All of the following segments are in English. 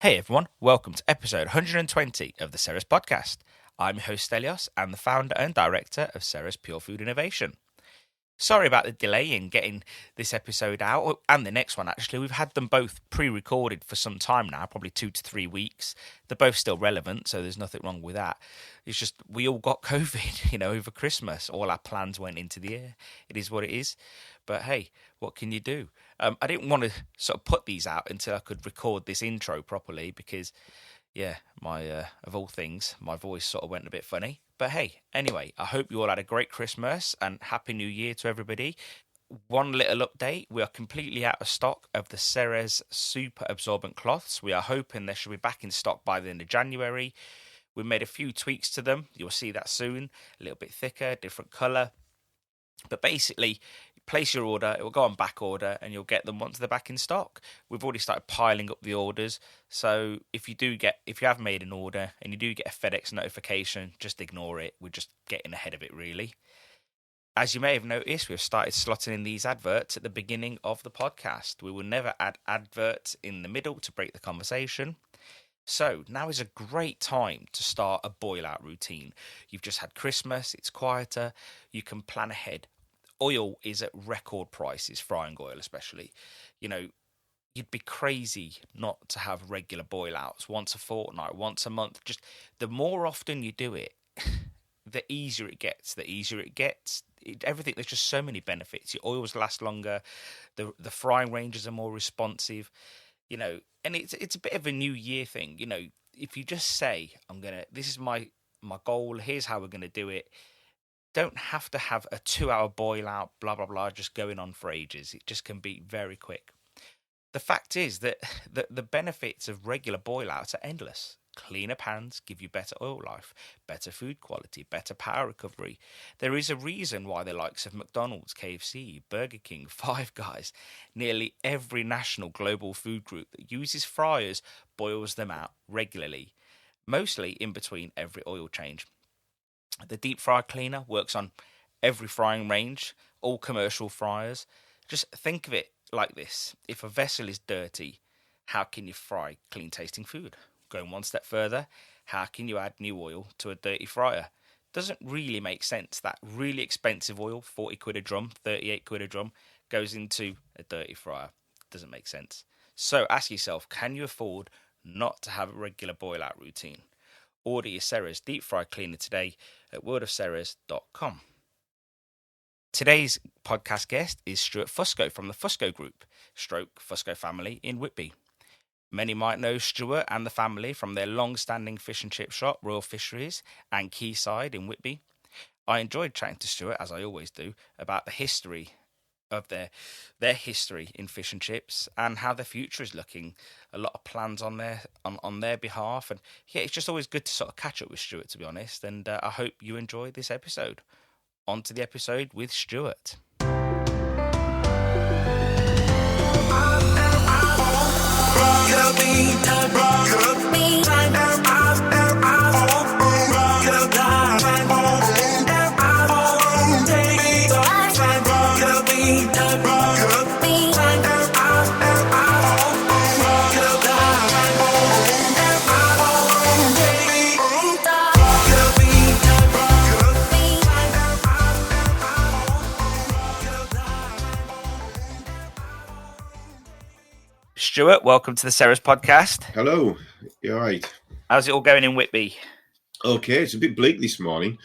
Hey everyone, welcome to episode 120 of the Ceres Podcast. I'm your host Stelios and the founder and director of Ceres Pure Food Innovation. Sorry about the delay in getting this episode out, and the next one actually. We've had them both pre-recorded for some time now, probably 2 to 3 weeks. They're both still relevant, so there's nothing wrong with that. It's just we all got COVID, over Christmas. All our plans went into the air. It is what it is. But hey, what can you do? I didn't want to sort of put these out until I could record this intro properly because, my of all things, my voice sort of went a bit funny. But hey, anyway, I hope you all had a great Christmas and Happy New Year to everybody. One little update, we are completely out of stock of the Ceres super absorbent cloths. We are hoping they should be back in stock by the end of January. We made a few tweaks to them. You'll see that soon. A little bit thicker, different colour. But basically, place your order, it will go on back order, and you'll get them once they're back in stock. We've already started piling up the orders, so if you have made an order and you do get a FedEx notification, just ignore it. We're just getting ahead of it, really. As you may have noticed, we've started slotting in these adverts at the beginning of the podcast. We will never add adverts in the middle to break the conversation. So now is a great time to start a boil-out routine. You've just had Christmas, it's quieter, you can plan ahead. Oil is at record prices, frying oil especially. You'd be crazy not to have regular boil-outs once a fortnight, once a month. Just the more often you do it, the easier it gets. Everything, there's just so many benefits. Your oils last longer, the frying ranges are more responsive, and it's a bit of a new year thing. If you just say, this is my goal, here's how we're going to do it. Don't have to have a 2-hour boil out, blah, blah, blah, just going on for ages. It just can be very quick. The fact is that the benefits of regular boil outs are endless. Cleaner pans give you better oil life, better food quality, better power recovery. There is a reason why the likes of McDonald's, KFC, Burger King, Five Guys, nearly every national global food group that uses fryers boils them out regularly, mostly in between every oil change. The deep fryer cleaner works on every frying range, all commercial fryers. Just think of it like this. If a vessel is dirty, how can you fry clean tasting food? Going one step further, how can you add new oil to a dirty fryer? Doesn't really make sense. That really expensive oil, 40 quid a drum, 38 quid a drum, goes into a dirty fryer. Doesn't make sense. So ask yourself, can you afford not to have a regular boil out routine? Order your Ceres deep fry cleaner today at worldofceres.com. Today's podcast guest is Stuart Fusco from the Fusco Group, stroke Fusco family in Whitby. Many might know Stuart and the family from their long-standing fish and chip shop, Royal Fisheries, and Quayside in Whitby. I enjoyed chatting to Stuart, as I always do, about the history of their history in fish and chips and how the future is looking. A lot of plans on their behalf, and it's just always good to sort of catch up with Stuart, to be honest. And I hope you enjoy this episode. On to the episode with Stuart. Stuart, welcome to the Ceres Podcast. Hello, you all right? How's it all going in Whitby? Okay, it's a bit bleak this morning.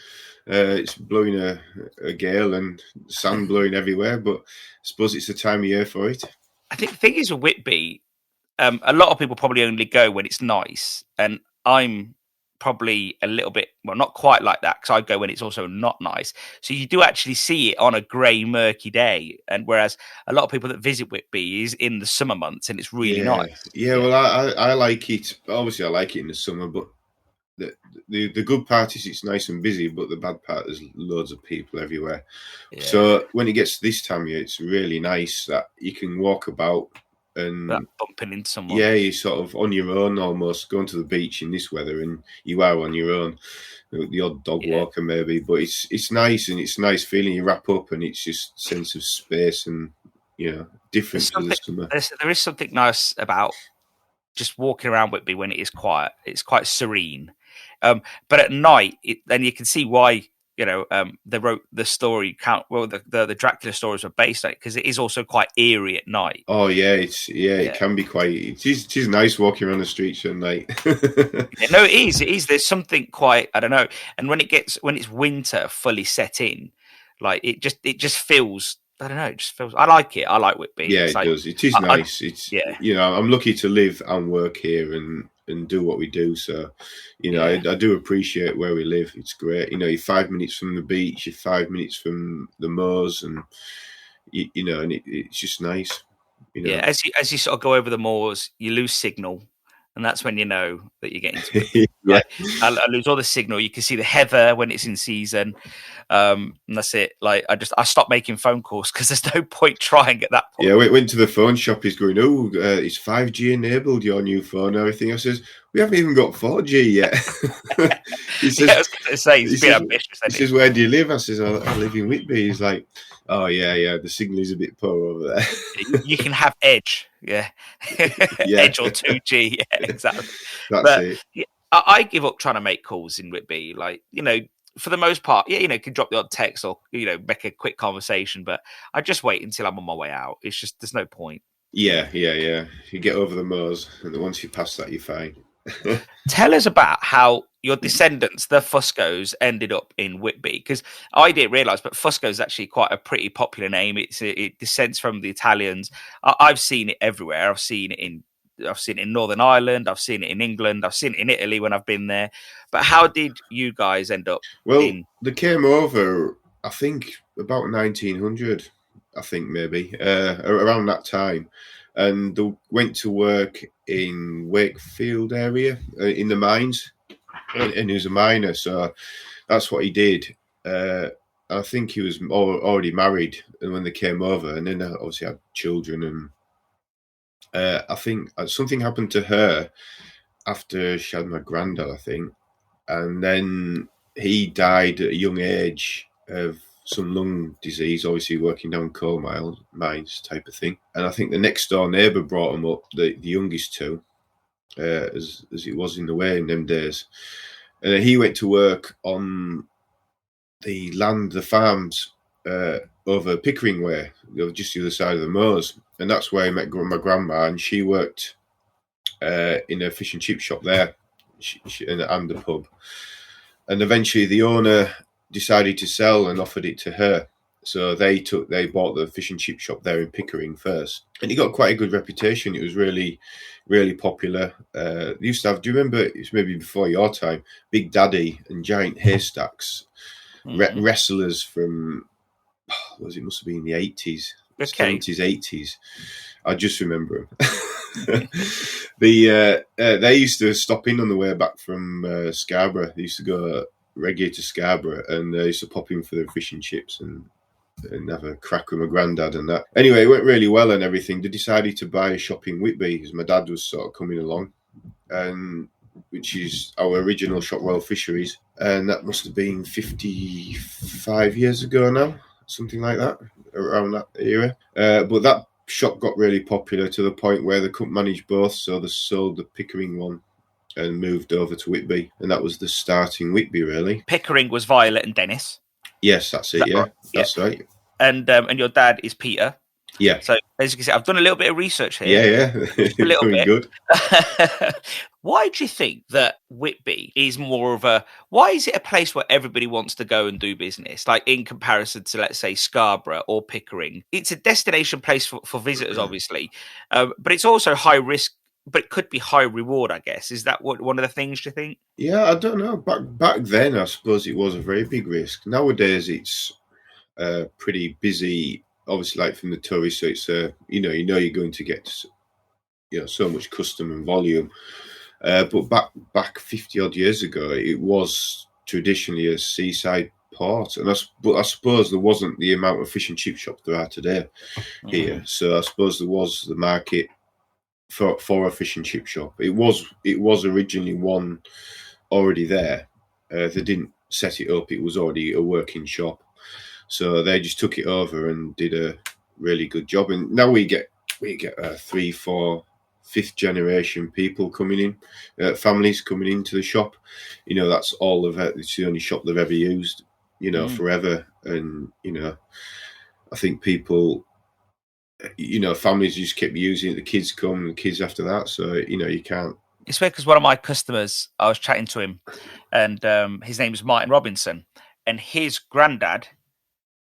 It's blowing a gale and sand blowing everywhere, but I suppose it's the time of year for it. I think the thing is with Whitby, a lot of people probably only go when it's nice, and I'm probably a little bit, well, not quite like that, because I go when it's also not nice. So you do actually see it on a grey, murky day, and whereas a lot of people that visit Whitby is in the summer months, and it's really nice. Yeah, well, I like it. Obviously, I like it in the summer, but the good part is it's nice and busy, but the bad part is loads of people everywhere. Yeah. So when it gets to this time of year, it's really nice that you can walk about and bumping into someone. Yeah, you're sort of on your own almost, going to the beach in this weather, and you are on your own. The odd dog walker maybe, but it's nice, and it's a nice feeling. You wrap up and it's just sense of space and different to the summer. There is something nice about just walking around Whitby when it is quiet. It's quite serene. But at night, then you can see why, they wrote the story. The Dracula stories were based on it, because it is also quite eerie at night. Oh yeah, it can be quite. It is nice walking around the streets at night. No, it is. It is. There's something quite, I don't know. And when it's winter fully set in, like it just feels. I don't know. It just feels. I like it. I like Whitby. Yeah, it does. It is nice. I'm lucky to live and work here and do what we do. So, I do appreciate where we live. It's great. You're 5 minutes from the beach. You're 5 minutes from the moors, and and it's just nice. Yeah, as you sort of go over the moors, you lose signal. And that's when you know that you're getting to it. Yeah. I lose all the signal. You can see the heather when it's in season. And that's it. Like I stopped making phone calls because there's no point trying at that point. Yeah, we went to the phone shop. He's going, it's 5G enabled, your new phone and everything. I says, we haven't even got 4G yet. He says, I was going to say, he's been ambitious. He says, where do you live? I says, I live in Whitby. He's like, oh, yeah, the signal is a bit poor over there. You can have Edge, yeah. Edge or 2G, yeah, exactly. That's it. Yeah, I give up trying to make calls in Whitby. Like, for the most part, can drop the odd text or, make a quick conversation, but I just wait until I'm on my way out. It's just, there's no point. Yeah. You get over the moors, and once you pass that, you're fine. Tell us about how your descendants, the Fuscos, ended up in Whitby, because I didn't realise, but Fusco is actually quite a pretty popular name. It descends from the Italians. I've seen it everywhere. I've seen it in Northern Ireland. I've seen it in England. I've seen it in Italy when I've been there. But how did you guys end up? Well, they came over, I think, about 1900. I think maybe around that time. And they went to work in Wakefield area in the mines, and he was a miner, so that's what he did. I think he was already married, and when they came over, and then obviously had children, and I think something happened to her after she had my granddad, I think, and then he died at a young age of some lung disease, obviously working down coal mines type of thing. And I think the next door neighbour brought him up, the youngest two, as it was in the way in them days. And then he went to work on the land, the farms over Pickering Way, just the other side of the moors. And that's where I met my grandma, and she worked in a fish and chip shop there, and the pub. And eventually the owner decided to sell and offered it to her. So they bought the fish and chip shop there in Pickering first. And it got quite a good reputation. It was really, really popular. They used to have, do you remember, it's maybe before your time, Big Daddy and Giant Haystacks, wrestlers from, it must have been the 80s, 70s, 80s. I just remember them. They used to stop in on the way back from Scarborough. They used to go regular to Scarborough, and they used to pop in for their fish and chips and have a crack with my granddad and that. Anyway, it went really well and everything. They decided to buy a shop in Whitby, because my dad was sort of coming along, and which is our original shop, Royal Fisheries, and that must have been 55 years ago now, something like that, around that era. But that shop got really popular to the point where they couldn't manage both, so they sold the Pickering one and moved over to Whitby, and that was the start in Whitby, really. Pickering was Violet and Dennis. Yes, that's it. Yeah, that's right. And your dad is Peter. Yeah. So as you can see, I've done a little bit of research here. Yeah. Just a little bit. Good. Why do you think that Whitby is more of a? Why is it a place where everybody wants to go and do business? Like in comparison to, let's say, Scarborough or Pickering, it's a destination place for visitors, obviously, but it's also high risk. But it could be high reward, I guess. Is that one of the things, do you think? Yeah, I don't know. Back then, I suppose it was a very big risk. Nowadays, it's pretty busy, obviously, like from the tourists. So it's, you're going to get, so much custom and volume. But back 50-odd years ago, it was traditionally a seaside port. But I suppose there wasn't the amount of fish and chip shops there are today here. So I suppose there was the market for a fish and chip shop. It was originally one already there. They didn't set it up. It was already a working shop. So they just took it over and did a really good job. And now we get 3, 4, fifth generation people coming in, families coming into the shop. You know, that's all of it. It's the only shop they've ever used, you know, forever. And, you know, I think people, you know, families just kept using it. The kids come, the kids after that. So, you know, you can't. It's weird because one of my customers, I was chatting to him, and his name is Martin Robinson, and his granddad,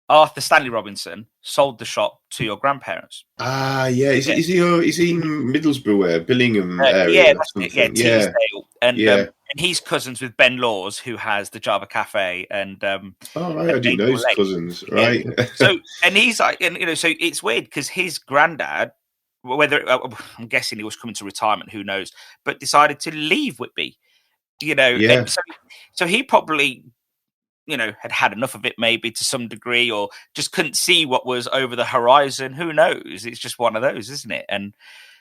Arthur Stanley Robinson, sold the shop to your grandparents. Ah, yeah. Is he in Middlesbrough, Billingham area? Yeah, that's it. Yeah, Teesdale. And yeah. And he's cousins with Ben Laws, who has the Java Cafe, and oh right, I didn't know his cousins, right? Yeah. So, and he's like, and you know, so it's weird because his granddad, whether I'm guessing he was coming to retirement, who knows, but decided to leave Whitby. You know, yeah. So he probably, you know, had enough of it, maybe to some degree, or just couldn't see what was over the horizon. Who knows? It's just one of those, isn't it? And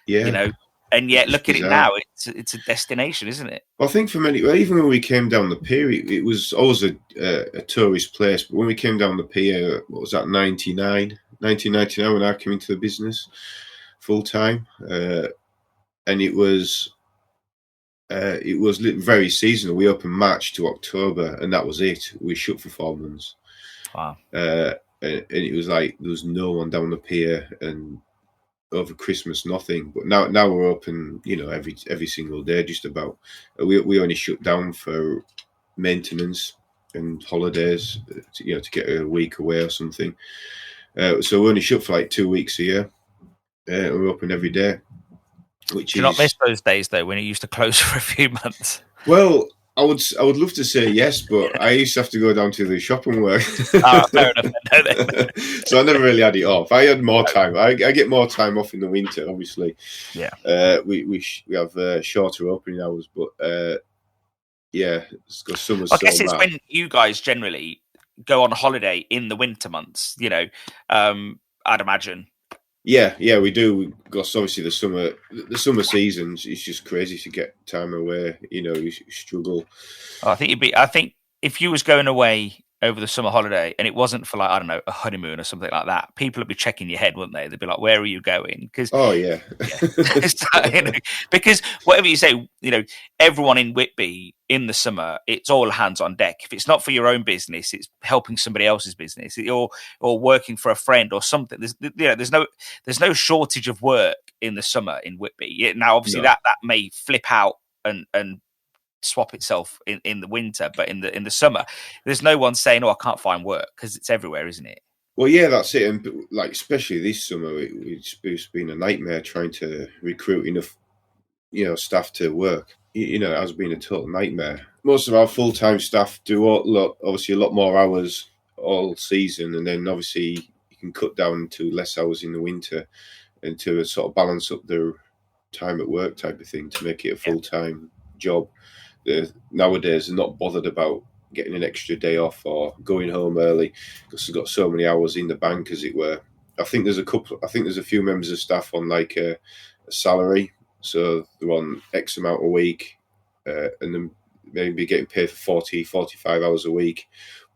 yeah, you know. And yet, look at it now; it's a destination, isn't it? Well, I think for many, even when we came down the pier, it was always a tourist place. But when we came down the pier, what was that, 1999, when I came into the business full time, and it was very seasonal. We opened March to October, and that was it. We shut for 4 months. Wow! And it was like there was no one down the pier, and over Christmas, nothing. But now we're open, you know, every single day, just about. We only shut down for maintenance and holidays, to get a week away or something. So we only shut for like 2 weeks a year. We're open every day. Which Do you not miss those days though, when it used to close for a few months? Well, I would love to say yes, but I used to have to go down to the shop and work. Fair enough. So I never really had it off. I had more time. I get more time off in the winter, obviously. Yeah. We have shorter opening hours, but yeah, summer's. I guess it's when you guys generally go on holiday in the winter months. You know, I'd imagine. Yeah, we do. Because obviously the summer seasons, it's just crazy to get time away. You know, you struggle. I think if you was going away over the summer holiday and it wasn't for, like, I don't know, a honeymoon or something like that, people would be checking your head, wouldn't they? They'd be like, "Where are you going?" Because you know, because whatever you say, you know, everyone in Whitby in the summer, it's all hands on deck. If it's not for your own business, it's helping somebody else's business, or working for a friend or something. There's no shortage of work in the summer in Whitby. Now, obviously, that may flip out and swap itself in the winter, but in the summer, there's no one saying, "Oh, I can't find work," because it's everywhere, isn't it? Well, yeah, that's it. And like, especially this summer, it's been a nightmare trying to recruit enough, you know, staff to work. You know, it has been a total nightmare. Most of our full-time staff do obviously a lot more hours all season, and then obviously you can cut down to less hours in the winter, and to sort of balance up their time at work type of thing to make it a full-time job. Nowadays, they're not bothered about getting an extra day off or going home early because they've got so many hours in the bank, as it were. I think there's a few members of staff on like a salary, so they're on X amount a week, and then maybe getting paid for 40, 45 hours a week,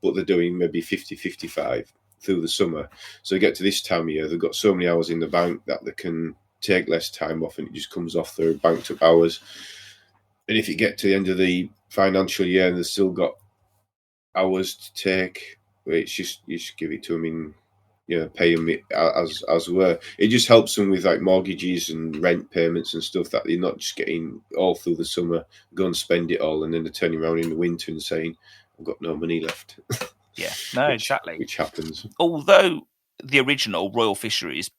but they're doing maybe 50, 55 through the summer. So they get to this time of year, they've got so many hours in the bank that they can take less time off, and it just comes off their banked up hours. And if you get to the end of the financial year and they've still got hours to take, it's just, you just give it to them in, you know, pay them as were. It just helps them with like mortgages and rent payments and stuff that they're not just getting all through the summer, go and spend it all, and then they're turning around in the winter and saying, "I've got no money left." Yeah, no, exactly. Which happens. Although the original Royal Fisheries,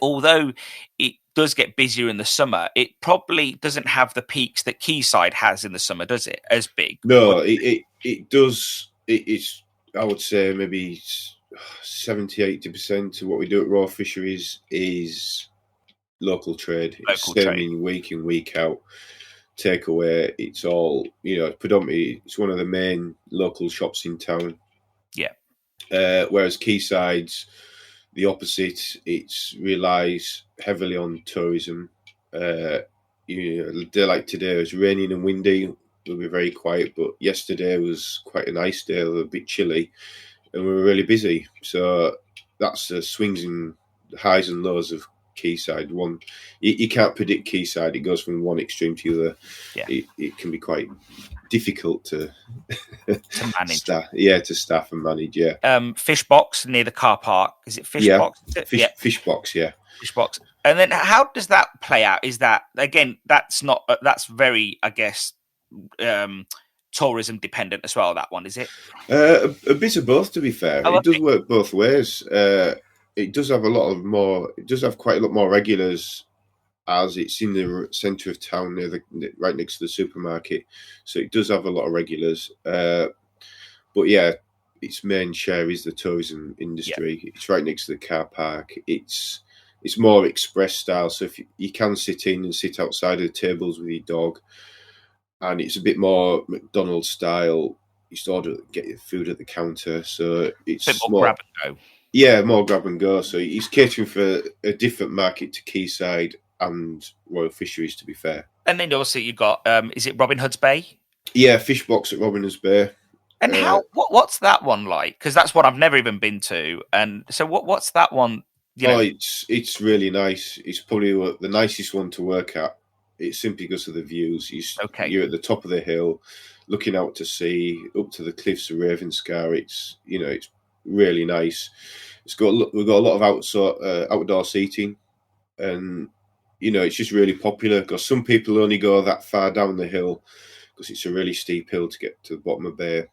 although it does get busier in the summer, it probably doesn't have the peaks that Quayside has in the summer, does it? As big? No, it does. It's, I would say, maybe 70-80% of what we do at Royal Fisheries is local trade. It's same week in, week out. Takeaway. It's all, you know, predominantly. It's one of the main local shops in town. Yeah. Whereas Quayside's the opposite. It relies heavily on tourism. You know, a day like today, it was raining and windy. It'll be very quiet, but yesterday was quite a nice day, a bit chilly, and we were really busy. So that's the swings and highs and lows of quayside. You can't predict quayside; it goes from one extreme to the other. Yeah. It can be quite difficult to manage. to staff and manage. Yeah. Fish box near the car park. Is it fish box? Fish box. Yeah. Fish box. And then how does that play out? Is that again? That's very, I guess, tourism dependent as well. That one, is it? A bit of both, to be fair. It does work both ways. It does have It does have quite a lot more regulars, as it's in the centre of town, right next to the supermarket. So it does have a lot of regulars. But yeah, its main share is the tourism industry. Yeah. It's right next to the car park. It's more express style, so if you can sit in and sit outside of the tables with your dog. And it's a bit more McDonald's style. You sort of get your food at the counter, so it's a bit more grab and go. Yeah, more grab and go. So he's catering for a different market to Quayside and Royal Fisheries, to be fair. And then also you got, is it Robin Hood's Bay? Yeah, fish box at Robin Hood's Bay. And what's that one like? Because that's one I've never even been to. And so what's that one? It's really nice. It's probably the nicest one to work at. It's simply because of the views. You're at the top of the hill, looking out to sea, up to the cliffs of Ravenscar. It's really nice. We've got a lot of outdoor seating, and it's just really popular because some people only go that far down the hill because it's a really steep hill to get to the bottom of the bay.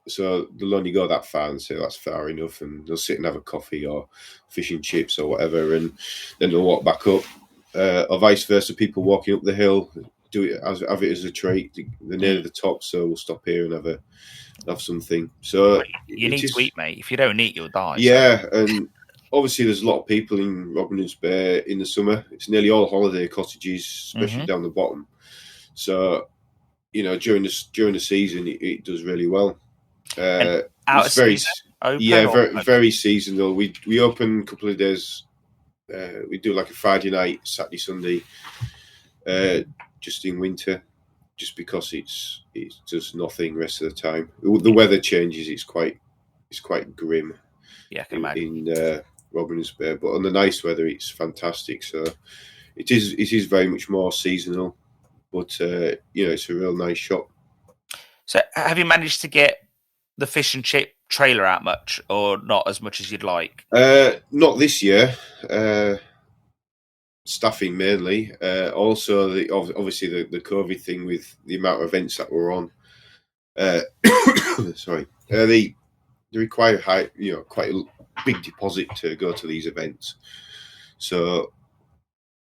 So they'll only go that far and say that's far enough, and they'll sit and have a coffee or fish and chips or whatever, and then they'll walk back up. Or vice versa, people walking up the hill have it as a treat. They're near the top, so we'll stop here and have something. So you need to eat, mate. If you don't eat, you'll die. Yeah, and obviously there's a lot of people in Robin Hood's Bay in the summer. It's nearly all holiday cottages, especially down the bottom. So during the season, it does really well. It's very seasonal. We open a couple of days. We do like a Friday night, Saturday, Sunday, just in winter, just because it's just nothing rest of the time. The weather changes; it's quite grim. Yeah, I can imagine. In Robin Hood's Bay, but on the nice weather, it's fantastic. So it is very much more seasonal, but it's a real nice shop. So, have you managed to get the fish and chip trailer out much, or not as much as you'd like? Not this year. Staffing mainly. Also, obviously the COVID thing with the amount of events that we're on. Sorry, they require quite a big deposit to go to these events. So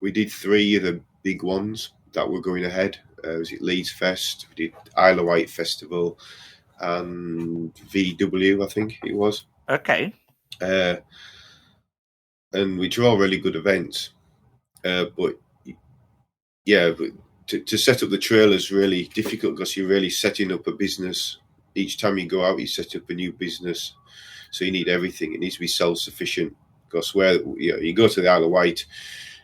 we did 3 of the big ones that were going ahead. Was it Leeds Fest? We did Isle of Wight Festival. And VW, I think it was. Okay. And we draw really good events. But to set up the trailer is really difficult because you're really setting up a business. Each time you go out, you set up a new business. So you need everything. It needs to be self-sufficient because where you go to the Isle of Wight,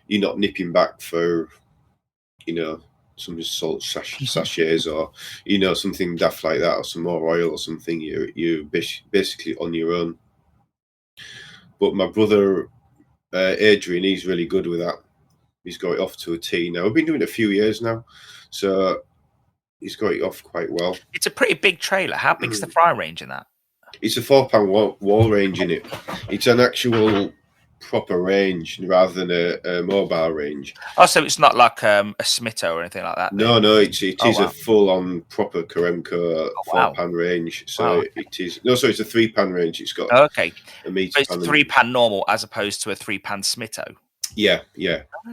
you're not nipping back for, some salt sachets or something daft like that, or some more oil or something. You're basically on your own. But my brother Adrian, he's really good with that. He's got it off to a T now. We've been doing it a few years now, so he's got it off quite well. It's a pretty big trailer. How big's the fry range in that? It's a 4-pan wall range in it. It's an actual proper range rather than a mobile range. Oh, so it's not like a Smito or anything like that? No, it is a full-on proper Karemco 4-pan range. So it is. No, so it's a 3-pan range. It's got a meter. So it's a 3-pan normal as opposed to a 3-pan Smito. Yeah.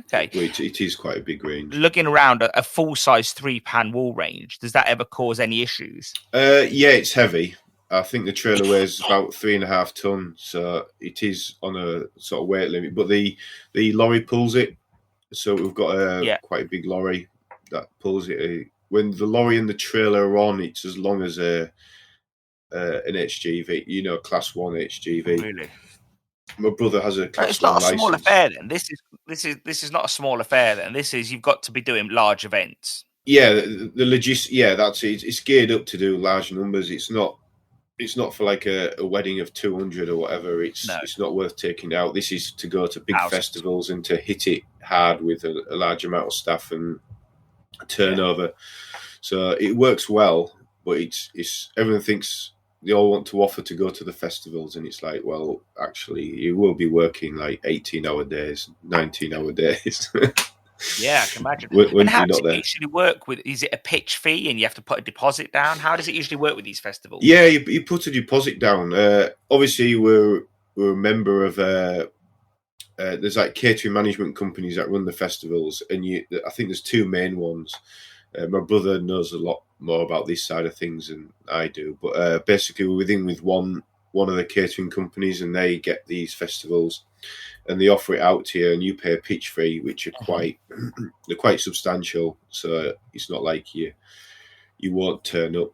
Okay. It is quite a big range. Looking around a full-size 3-pan wall range, does that ever cause any issues? Yeah, it's heavy. I think the trailer weighs about 3.5 ton, so it is on a sort of weight limit. But the lorry pulls it, so we've got quite a big lorry that pulls it. When the lorry and the trailer are on, it's as long as an HGV, Class 1 HGV. Really? My brother has a Class 1 license. It's not a small affair then. This is not a small affair then. This is, you've got to be doing large events. Yeah, the logistics. Yeah, that's it. It's geared up to do large numbers. It's not it's not for like a wedding of 200 or whatever. It's not worth taking out. This is to go to big festivals and to hit it hard with a large amount of staff and turnover. Yeah. So it works well, but it's everyone thinks they all want to offer to go to the festivals, and it's like, well, actually, you will be working like 18-hour days, 19-hour days. Yeah, I can imagine. And how does it usually work? Is it a pitch fee and you have to put a deposit down? How does it usually work with these festivals? Yeah, you put a deposit down. Obviously, we're a member of. There's like catering management companies that run the festivals, and I think there's two main ones. My brother knows a lot more about this side of things than I do, but basically we're within with one of the catering companies, and they get these festivals, and they offer it out to you, and you pay a pitch fee, which are quite substantial. So it's not like you won't turn up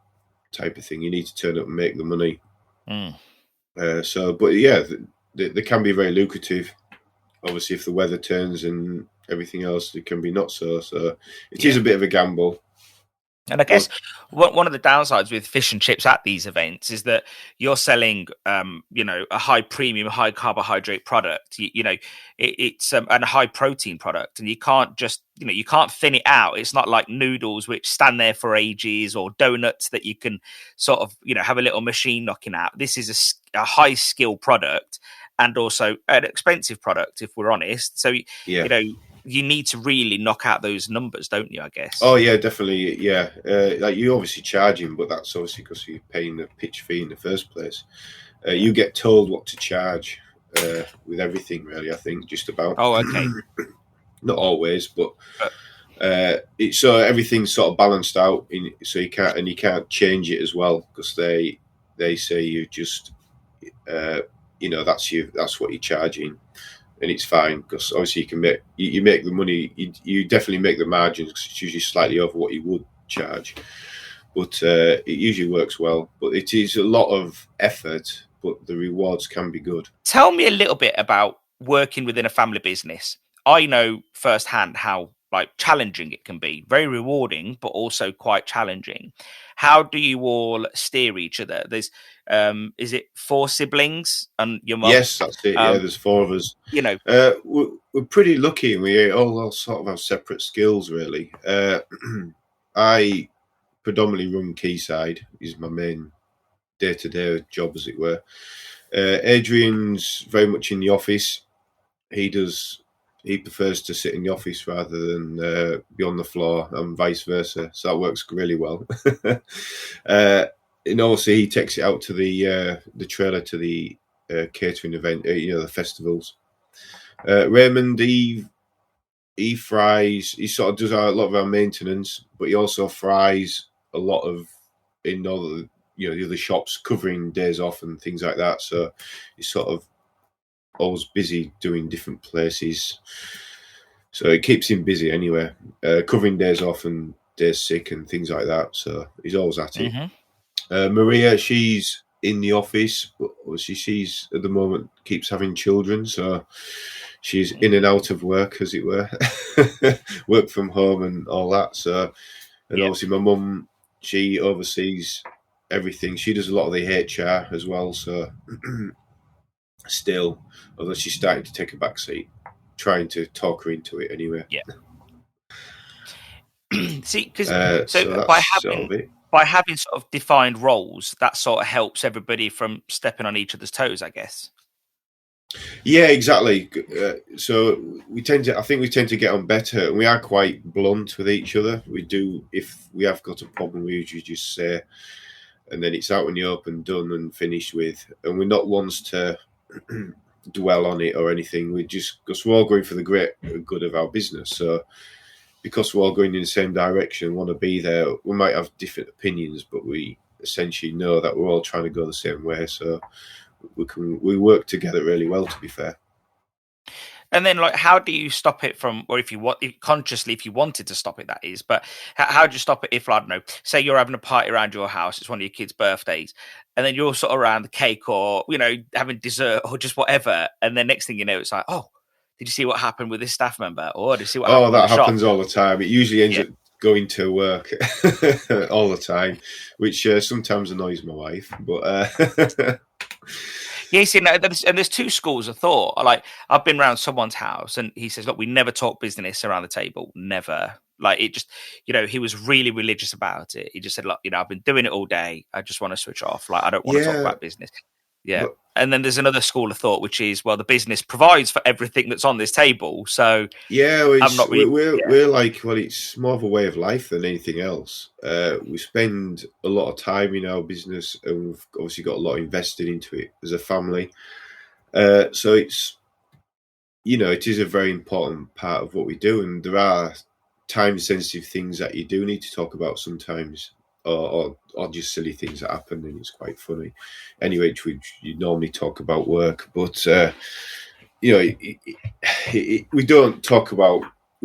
type of thing. You need to turn up and make the money. But yeah, they can be very lucrative. Obviously, if the weather turns and everything else, it can be not so. So it is a bit of a gamble. And I guess one of the downsides with fish and chips at these events is that you're selling, a high premium, high carbohydrate product. It's and a high protein product, and you can't just, you can't thin it out. It's not like noodles which stand there for ages, or donuts that you can sort of, have a little machine knocking out. This is a high skill product, and also an expensive product, if we're honest. So you need to really knock out those numbers, don't you, I guess? Oh, yeah, definitely, yeah. Like you obviously charge him, but that's obviously because you're paying the pitch fee in the first place. You get told what to charge with everything, really, I think, just about. Oh, okay. Not always, but so everything's sort of balanced out, so you can't change it as well, because they say you just, that's what you're charging. And it's fine, because obviously you make the money. You definitely make the margins, because it's usually slightly over what you would charge. But it usually works well. But it is a lot of effort, but the rewards can be good. Tell me a little bit about working within a family business. I know firsthand how challenging it can be. Very rewarding, but also quite challenging. How do you all steer each other? There's is it 4 siblings and your mum? Yes, that's it. Yeah, there's 4 of us. We're pretty lucky, and we all sort of have separate skills, really. I predominantly run Quayside, is my main day-to-day job, as it were. Adrian's very much in the office. He prefers to sit in the office rather than be on the floor, and vice versa. So that works really well. And also, he takes it out to the trailer to the catering event, the festivals. Raymond, he fries. He sort of does a lot of our maintenance, but he also fries a lot in all the other shops, covering days off and things like that. So he's sort of always busy doing different places, so it keeps him busy anyway, covering days off and days sick and things like that. So he's always at it. Maria, she's in the office, but obviously she's at the moment keeps having children, so she's in and out of work, as it were. Work from home and all that. So, and obviously my mum, she oversees everything. She does a lot of the HR as well, so still, although she's starting to take a back seat, trying to talk her into it anyway. Yeah. See, because by having sort of defined roles, that sort of helps everybody from stepping on each other's toes, I guess. Yeah, exactly. So I think we tend to get on better, and we are quite blunt with each other. We do, if we have got a problem, we usually just say, and then it's out in the open, done and finished with. And we're not ones to dwell on it or anything. Because we're all going for the great good of our business. So because we're all going in the same direction, want to be there, we might have different opinions, but we essentially know that we're all trying to go the same way. So we work together really well, to be fair. And then, how do you stop it from, or if you wanted to stop it, that is, but how do you stop it if, I don't know, say you're having a party around your house, it's one of your kids' birthdays, and then you're sort of around the cake or, having dessert or just whatever, and then next thing you know, it's like, oh, did you see what happened with this staff member? Or did you see what happened that happens all the time. It usually ends up going to work all the time, which sometimes annoys my wife. But yeah, you see, there's two schools of thought. Like, I've been around someone's house, and he says, "Look, we never talk business around the table, never." Like, it just, he was really religious about it. He just said, "Look, I've been doing it all day. I just want to switch off. Like, I don't want to talk about business." Yeah. But, and then there's another school of thought, which is, well, the business provides for everything that's on this table. So I'm not really. We're like, well, it's more of a way of life than anything else. We spend a lot of time in our business, and we've obviously got a lot invested into it as a family. So it's, it is a very important part of what we do, and there are time-sensitive things that you do need to talk about sometimes. Or just silly things that happen, and it's quite funny. Anyway, you normally talk about work, but we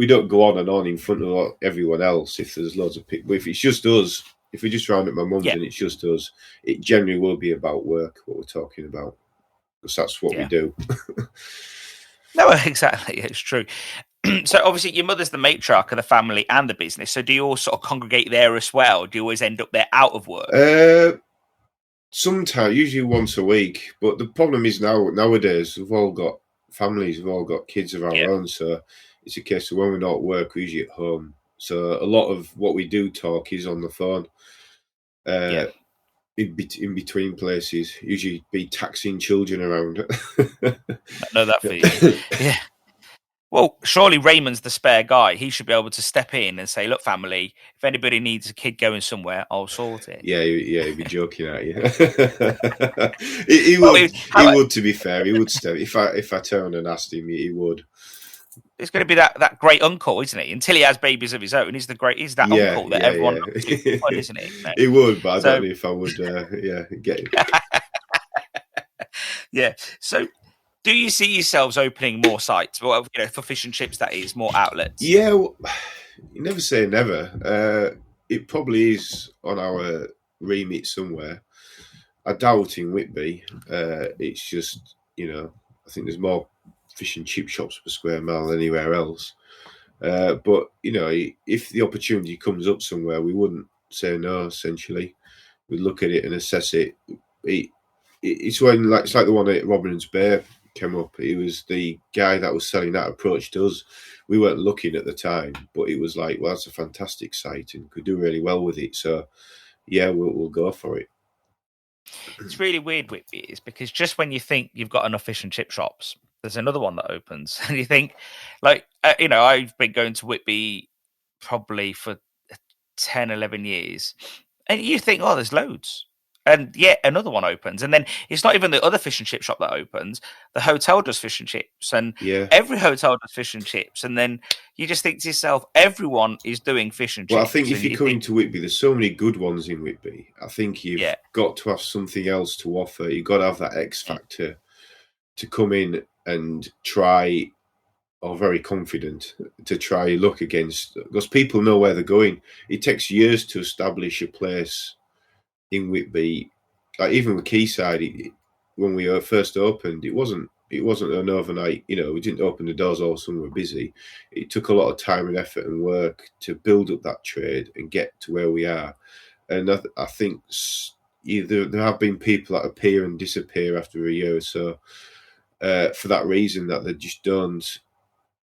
don't go on and on in front of everyone else. If there's loads of people, if it's just us, if we just round at my mum's and it's just us, it generally will be about work, what we're talking about, because that's what we do. No, exactly, it's true. So obviously your mother's the matriarch of the family and the business. So do you all sort of congregate there as well? Do you always end up there out of work? Sometimes, usually once a week. But the problem is nowadays we've all got families, we've all got kids of our own. So it's a case of when we're not at work, we're usually at home. So a lot of what we do talk is on the phone. In between places, usually be taxiing children around. I know that for you. Yeah. Well, surely Raymond's the spare guy. He should be able to step in and say, "Look, family, if anybody needs a kid going somewhere, I'll sort it." Yeah, he'd be joking at you. he would. To be fair, he would step. If I turned and asked him, he would. It's going to be that great uncle, isn't he? Until he has babies of his own, he's that uncle that everyone looks to, isn't he? No. He would, but I don't know if I would. Get him. Yeah. So, do you see yourselves opening more sites? Well, for fish and chips, that is, more outlets. Yeah, well, you never say never. It probably is on our remit somewhere. I doubt in Whitby. It's just, I think there's more fish and chip shops per square mile than anywhere else. But if the opportunity comes up somewhere, we wouldn't say no. Essentially, we'd look at it and assess it. It's like the one at Robin's Bay came up. It was the guy that was selling that approached us. We weren't looking at the time, but it was like, well, that's a fantastic site and could do really well with it. So, yeah, we'll go for it. It's really weird, Whitby, is because just when you think you've got enough fish and chip shops, there's another one that opens, and you think, like, I've been going to Whitby probably for 10, 11 years, and you think, oh, there's loads. And yet another one opens, and then it's not even the other fish and chip shop that opens. The hotel does fish and chips, and every hotel does fish and chips. And then you just think to yourself, everyone is doing fish and chips. Well, I think if you're coming to Whitby, there's so many good ones in Whitby. I think you've got to have something else to offer. You've got to have that X factor to come in and try, or very confident to try look against, because people know where they're going. It takes years to establish a place in Whitby. Like even with Quayside, when we first opened, it wasn't an overnight. We didn't open the doors all of a sudden we're busy. It took a lot of time and effort and work to build up that trade and get to where we are. And I think there have been people that appear and disappear after a year or so for that reason, that they just don't.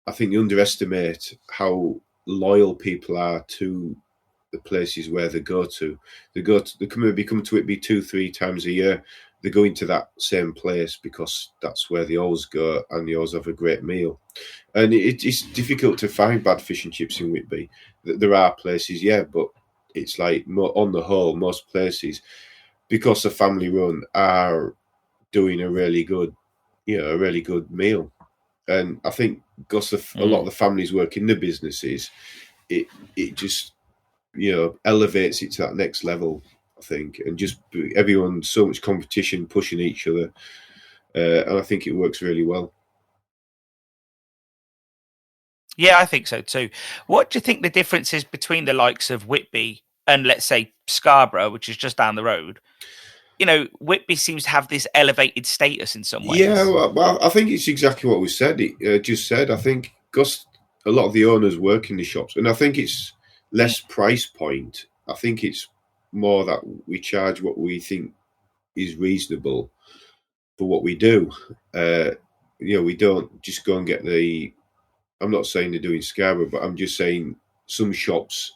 I think they underestimate how loyal people are to the places where they go to. They come to Whitby 2-3 times a year. They go into that same place because that's where they always go, and they always have a great meal. And it's difficult to find bad fish and chips in Whitby. There are places, but it's like, on the whole, most places, because the family run, are doing a really good meal. And I think because a lot of the families work in the businesses, it just elevates it to that next level, I think, and just everyone, so much competition, pushing each other, and I think it works really well. Yeah, I think so too. What do you think the difference is between the likes of Whitby and, let's say, Scarborough, which is just down the road? Whitby seems to have this elevated status in some ways. Yeah, well, I think it's exactly what we said. I think because a lot of the owners work in the shops, and I think it's less price point. I think it's more that we charge what we think is reasonable for what we do. We don't just go and get the. I'm not saying they're doing Scarborough, but I'm just saying some shops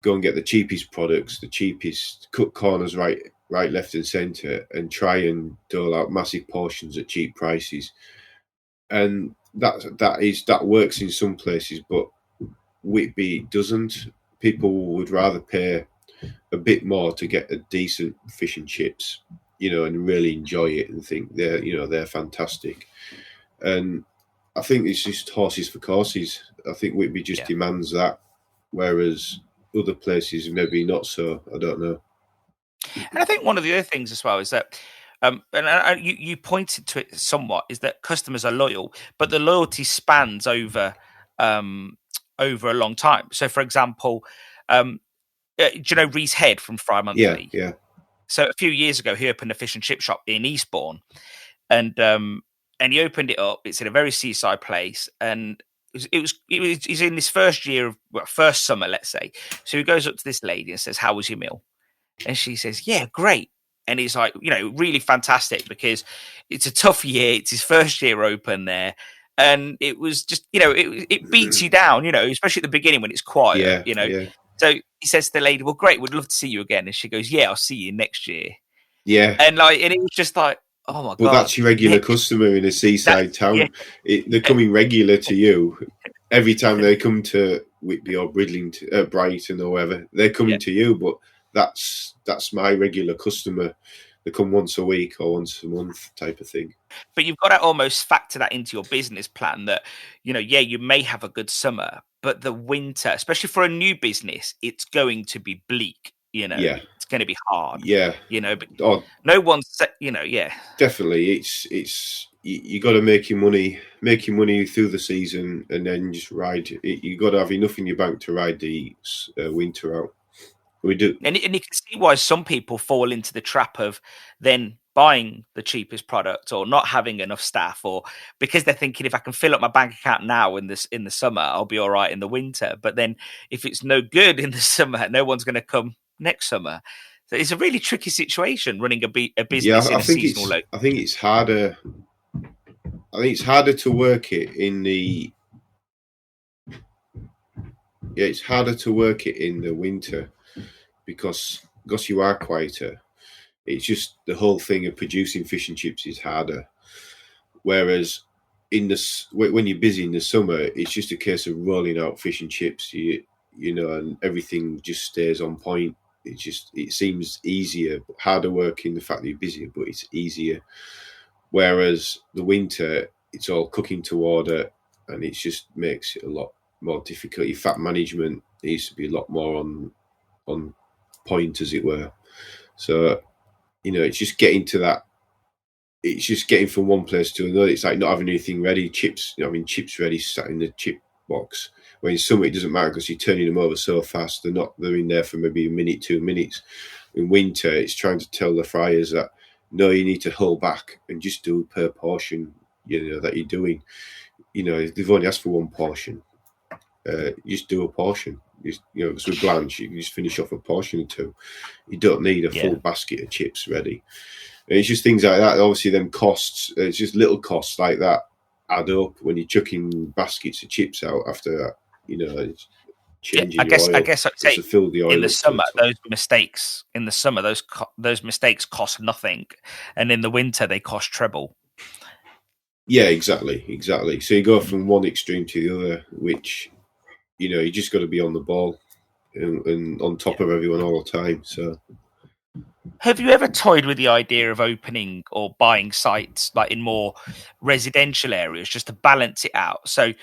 go and get the cheapest products, the cheapest, cut corners right, left, and centre, and try and dole out massive portions at cheap prices. And that works in some places, but Whitby doesn't. People would rather pay a bit more to get a decent fish and chips, and really enjoy it and think they're fantastic. And I think it's just horses for courses. I think Whitby just demands that, whereas other places maybe not so. I don't know. And I think one of the other things as well is that, you pointed to it somewhat, is that customers are loyal, but the loyalty spans over a long time. So, for example, do you know Reese Head from Fry Monthly? Yeah. So a few years ago, he opened a fish and chip shop in Eastbourne, and he opened it up. It's in a very seaside place, and he's in his first year of first summer, let's say. So he goes up to this lady and says, "How was your meal?" And she says, "Yeah, great." And he's like, really fantastic, because it's a tough year. It's his first year open there. And it was just, it beats you down, especially at the beginning when it's quiet, Yeah. So he says to the lady, "Well, great, we'd love to see you again." And she goes, "Yeah, I'll see you next year." Yeah. And it was just like, oh my God. But that's your regular customer in a seaside town. Yeah. They're coming regular to you. Every time they come to Whitby or Bridlington, Brighton or wherever, they're coming to you. But that's my regular customer. They come once a week or once a month type of thing. But you've got to almost factor that into your business plan that, you may have a good summer, but the winter, especially for a new business, it's going to be bleak, It's going to be hard. Yeah. But no one's, Definitely. It's you got to make your money through the season and then just ride it. You got to have enough in your bank to ride the winter out. We do. And you can see why some people fall into the trap of then buying the cheapest product or not having enough staff, or because they're thinking, if I can fill up my bank account now in the summer, I'll be all right in the winter. But then if it's no good in the summer, no one's going to come next summer. So it's a really tricky situation running a business in a seasonal load. I think it's harder. I think it's harder to work it in the. Yeah, it's harder to work it in the winter because you are quieter. It's just the whole thing of producing fish and chips is harder. Whereas when you're busy in the summer, it's just a case of rolling out fish and chips. And everything just stays on point. It seems easier, harder work in the fact that you're busier, but it's easier. Whereas the winter, it's all cooking to order, and it just makes it a lot more difficult. Your fat management needs to be a lot more on point, as it were. So, it's just getting to that. It's just getting from one place to another. It's like not having anything ready. Chips, chips ready, sat in the chip box. When in summer it doesn't matter because you're turning them over so fast. They're in there for maybe a minute, 2 minutes. In winter, it's trying to tell the fryers that no, you need to hold back and just do per portion. That you're doing. If they've only asked for one portion, just do a portion. Because with Blanche, you can just finish off a portion or two. You don't need a full basket of chips ready. And it's just things like that. Obviously, them costs. It's just little costs like that add up when you're chucking baskets of chips out after that. Changing I guess I'd say to fill the oil in the summer, those mistakes cost nothing, and in the winter they cost treble. Yeah, exactly. So you go from one extreme to the other, which you just got to be on the ball and on top of everyone all the time. So, have you ever toyed with the idea of opening or buying sites like in more residential areas just to balance it out? So,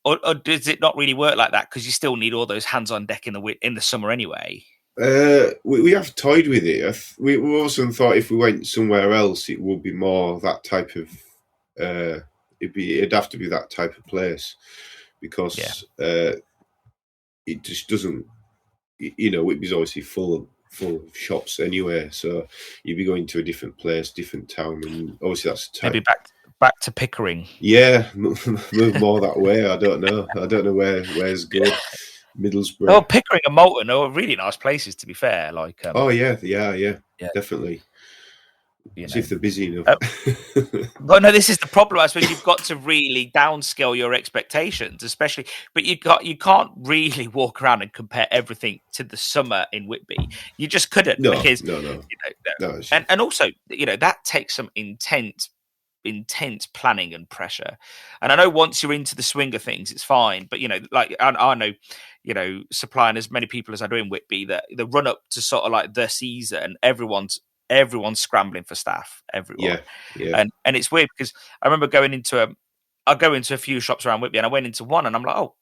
or does it not really work like that because you still need all those hands on deck in the summer anyway? We have toyed with it. We also thought if we went somewhere else, it would be more that type of. It'd have to be that type of place because it just doesn't. Whitby's obviously full of shops anyway, so you'd be going to a different place, different town, and obviously that's maybe back to Pickering. Yeah, move more that way. I don't know where's good. Middlesbrough. Oh, Pickering and Moulton are really nice places, to be fair. Like, oh yeah, definitely. See if they're busy enough. But no, this is the problem. I suppose you've got to really downscale your expectations, especially. But you can't really walk around and compare everything to the summer in Whitby. You just couldn't because no. And also that takes some intense planning and pressure. And I know once you're into the swing of things, it's fine. But like I know, supplying as many people as I do in Whitby, that the run up to sort of like the season, everyone's scrambling for staff, everyone. Yeah. And it's weird because I remember going into a few shops around Whitby, and I went into one, and I'm like, oh,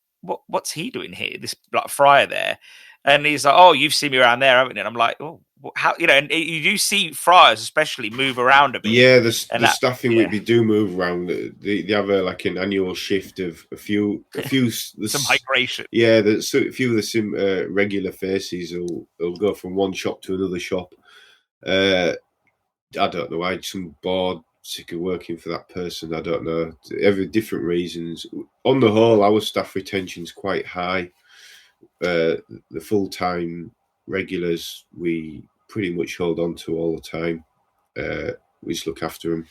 what's he doing here? This like Fryer there, and he's like, oh, you've seen me around there, haven't you? And I'm like, oh, how and you do see Fryers especially move around a bit. Yeah, the staff in Whitby do move around. They have like an annual shift of a few some migration. Yeah, there's a few of the regular faces will go from one shop to another shop. I don't know. I'm bored, sick of working for that person. I don't know. Every different reasons. On the whole, our staff retention's quite high. The full-time regulars we pretty much hold on to all the time. We just look after them.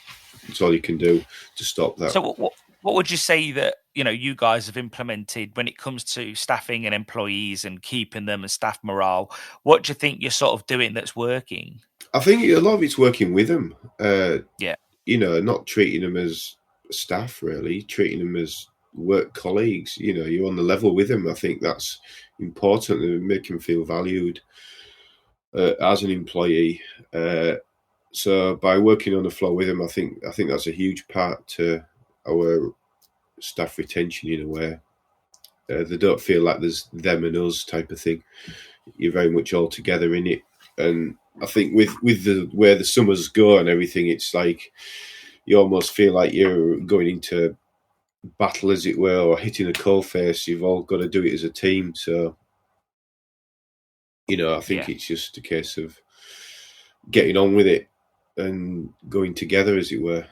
That's all you can do to stop that. So what would you say that you guys have implemented when it comes to staffing and employees and keeping them and staff morale? What do you think you're sort of doing that's working? I think a lot of it's working with them. Not treating them as staff, really, treating them as work colleagues. You're on the level with them. I think that's important, and make them feel valued as an employee. So by working on the floor with them, I think that's a huge part to our staff retention in a way. They don't feel like there's them and us type of thing. You're very much all together in it. And I think with the where the summers go and everything, it's like you almost feel like you're going into battle, as it were, or hitting a coalface. You've all got to do it as a team. So, I think it's just a case of getting on with it and going together, as it were.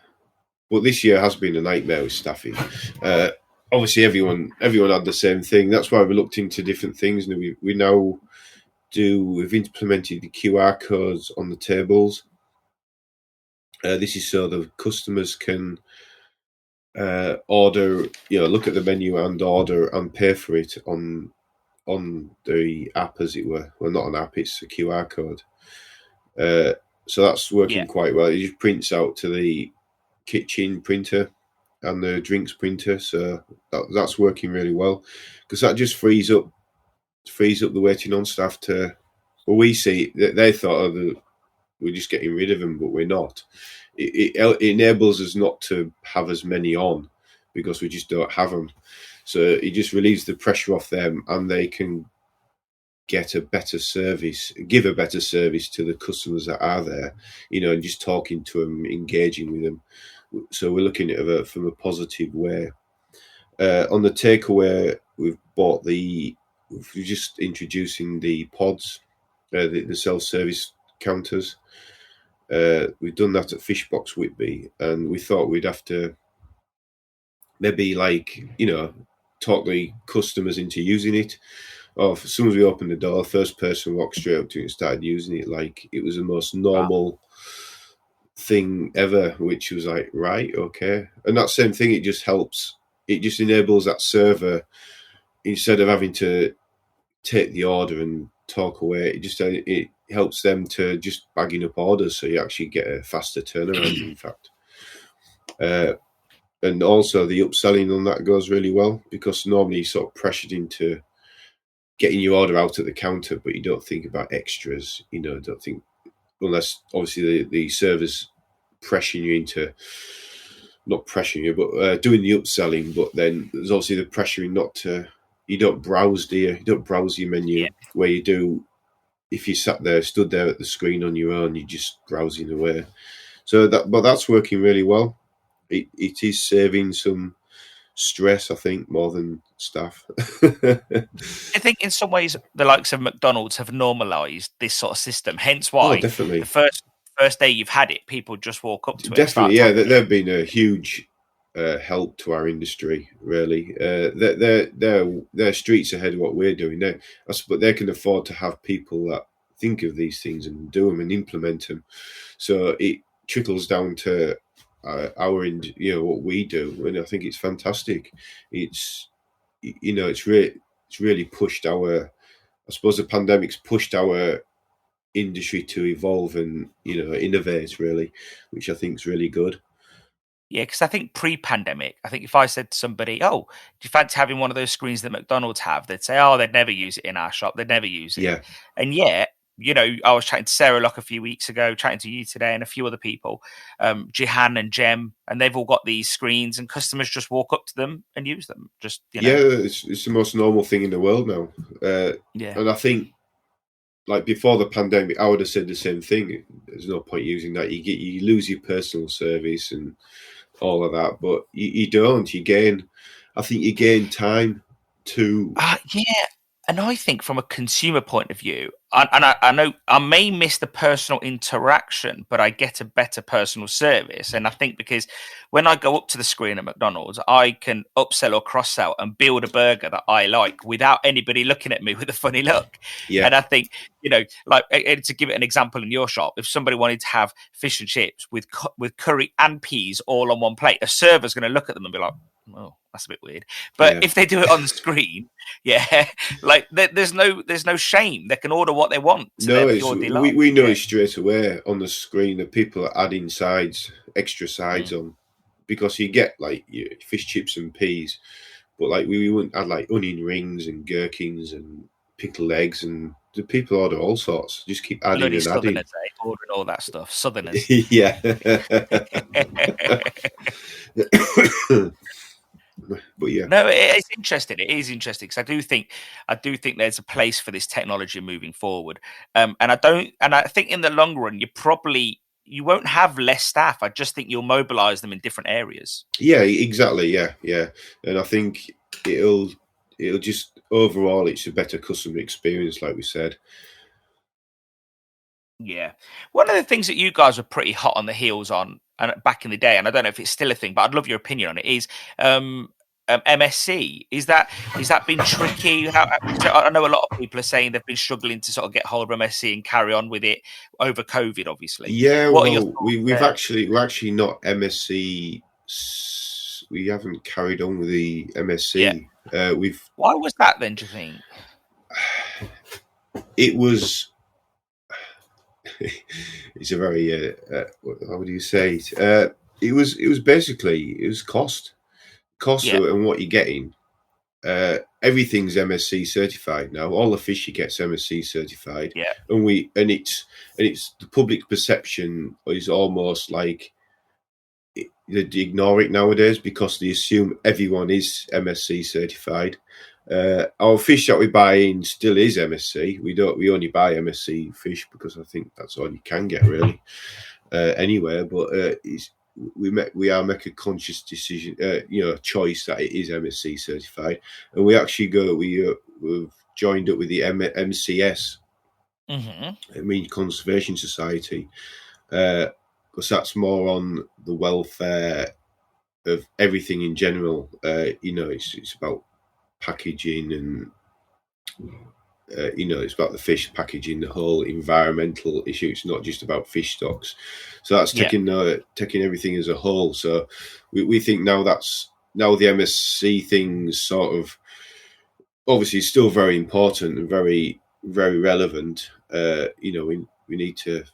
But this year has been a nightmare with staffing. Obviously, everyone had the same thing. That's why we looked into different things, and we've implemented the QR codes on the tables. This is so the customers can order, look at the menu and order and pay for it on the app, as it were. Well, not an app, it's a QR code. So that's working quite well. It just prints out to the kitchen printer and the drinks printer. So that's working really well, because that just frees up the waiting on staff to. Well, we see that they thought we're just getting rid of them, but we're not. It enables us not to have as many on because we just don't have them. So it just relieves the pressure off them, and they can give a better service to the customers that are there, and just talking to them, engaging with them. So we're looking at it from a positive way. On the takeaway, we're just introducing the pods, the self-service counters. We've done that at Fishbox Whitby, and we thought we'd have to maybe talk the customers into using it. Or as soon as we opened the door, the first person walked straight up to it and started using it like it was the most normal thing ever, which was like, right, okay. And that same thing, it just helps. It just enables that server, instead of having to take the order and talk away, it helps them to just bagging up orders, so you actually get a faster turnaround, in fact. And also the upselling on that goes really well, because normally you're sort of pressured into getting your order out at the counter, but you don't think about extras, don't think, unless obviously the server's pressuring you into, not pressuring you, but doing the upselling. But then there's obviously the pressuring you don't browse, do you? You don't browse your menu where you do. If you stood there at the screen on your own, you're just browsing away. So that's working really well. It is saving some stress, I think, more than staff. I think in some ways the likes of McDonald's have normalised this sort of system. Hence why definitely. The first day you've had it, people just walk up to it. Definitely, yeah. They've been a huge help to our industry. Really, they're streets ahead of what we're doing now. But they can afford to have people that think of these things and do them and implement them. So it trickles down to what we do, and I think it's fantastic. It's it's really pushed our. I suppose the pandemic's pushed our industry to evolve and innovate, really, which I think is really good. Yeah, because I think pre-pandemic, I think if I said to somebody, "Oh, do you fancy having one of those screens that McDonald's have?" They'd say, "Oh, they'd never use it in our shop. They'd never use it." Yeah. And yet, I was chatting to Sarah Locke a few weeks ago, chatting to you today, and a few other people, Jihan and Jem, and they've all got these screens, and customers just walk up to them and use them. Just yeah, it's the most normal thing in the world now. And I think, like before the pandemic, I would have said the same thing. There's no point using that. You lose your personal service and all of that, but you don't. I think you gain time to. Yeah, and I think from a consumer point of view, I know I may miss the personal interaction, but I get a better personal service. And I think because when I go up to the screen at McDonald's, I can upsell or cross sell and build a burger that I like without anybody looking at me with a funny look. Yeah. And I think, like to give it an example in your shop, if somebody wanted to have fish and chips with curry and peas all on one plate, a server's going to look at them and be like, "Oh, that's a bit weird." But if they do it on the screen, like there's no shame. They can order what they want. We know it straight away on the screen that people are adding extra sides on, because you get like your fish chips and peas, but like we wouldn't add like onion rings and gherkins and pickled eggs, and the people order all sorts. Just keep adding and adding. Ordering all that stuff. Southerners. Yeah. But yeah, no, it's interesting. It is interesting because I do think there's a place for this technology moving forward. And I think in the long run, you won't have less staff. I just think you'll mobilize them in different areas. Yeah, exactly. Yeah, and I think it'll just overall, it's a better customer experience, like we said. Yeah, one of the things that you guys were pretty hot on the heels on, and back in the day, and I don't know if it's still a thing, but I'd love your opinion on it. Is MSC? Is that been tricky? I know a lot of people are saying they've been struggling to sort of get hold of MSC and carry on with it over COVID, obviously. Yeah, we're actually not MSC. We haven't carried on with the MSC. Yeah. Why was that then? Do you think it was? It's a very how would you say it? It was basically cost and what you're getting. Everything's MSC certified now. All the fish you get's MSC certified. Yeah, and it's the public perception is almost like they ignore it nowadays because they assume everyone is MSC certified. Our fish that we buy in still is MSC. We only buy MSC fish because I think that's all you can get really anywhere. But we are make a conscious decision, choice that it is MSC certified, and we actually we've joined up with the MCS, Marine Conservation Society, because that's more on the welfare of everything in general. It's about packaging and it's about the fish packaging, the whole environmental issue. It's not just about fish stocks. So that's taking everything as a whole. So we think now the MSC thing's sort of obviously still very important and very, very relevant. We need to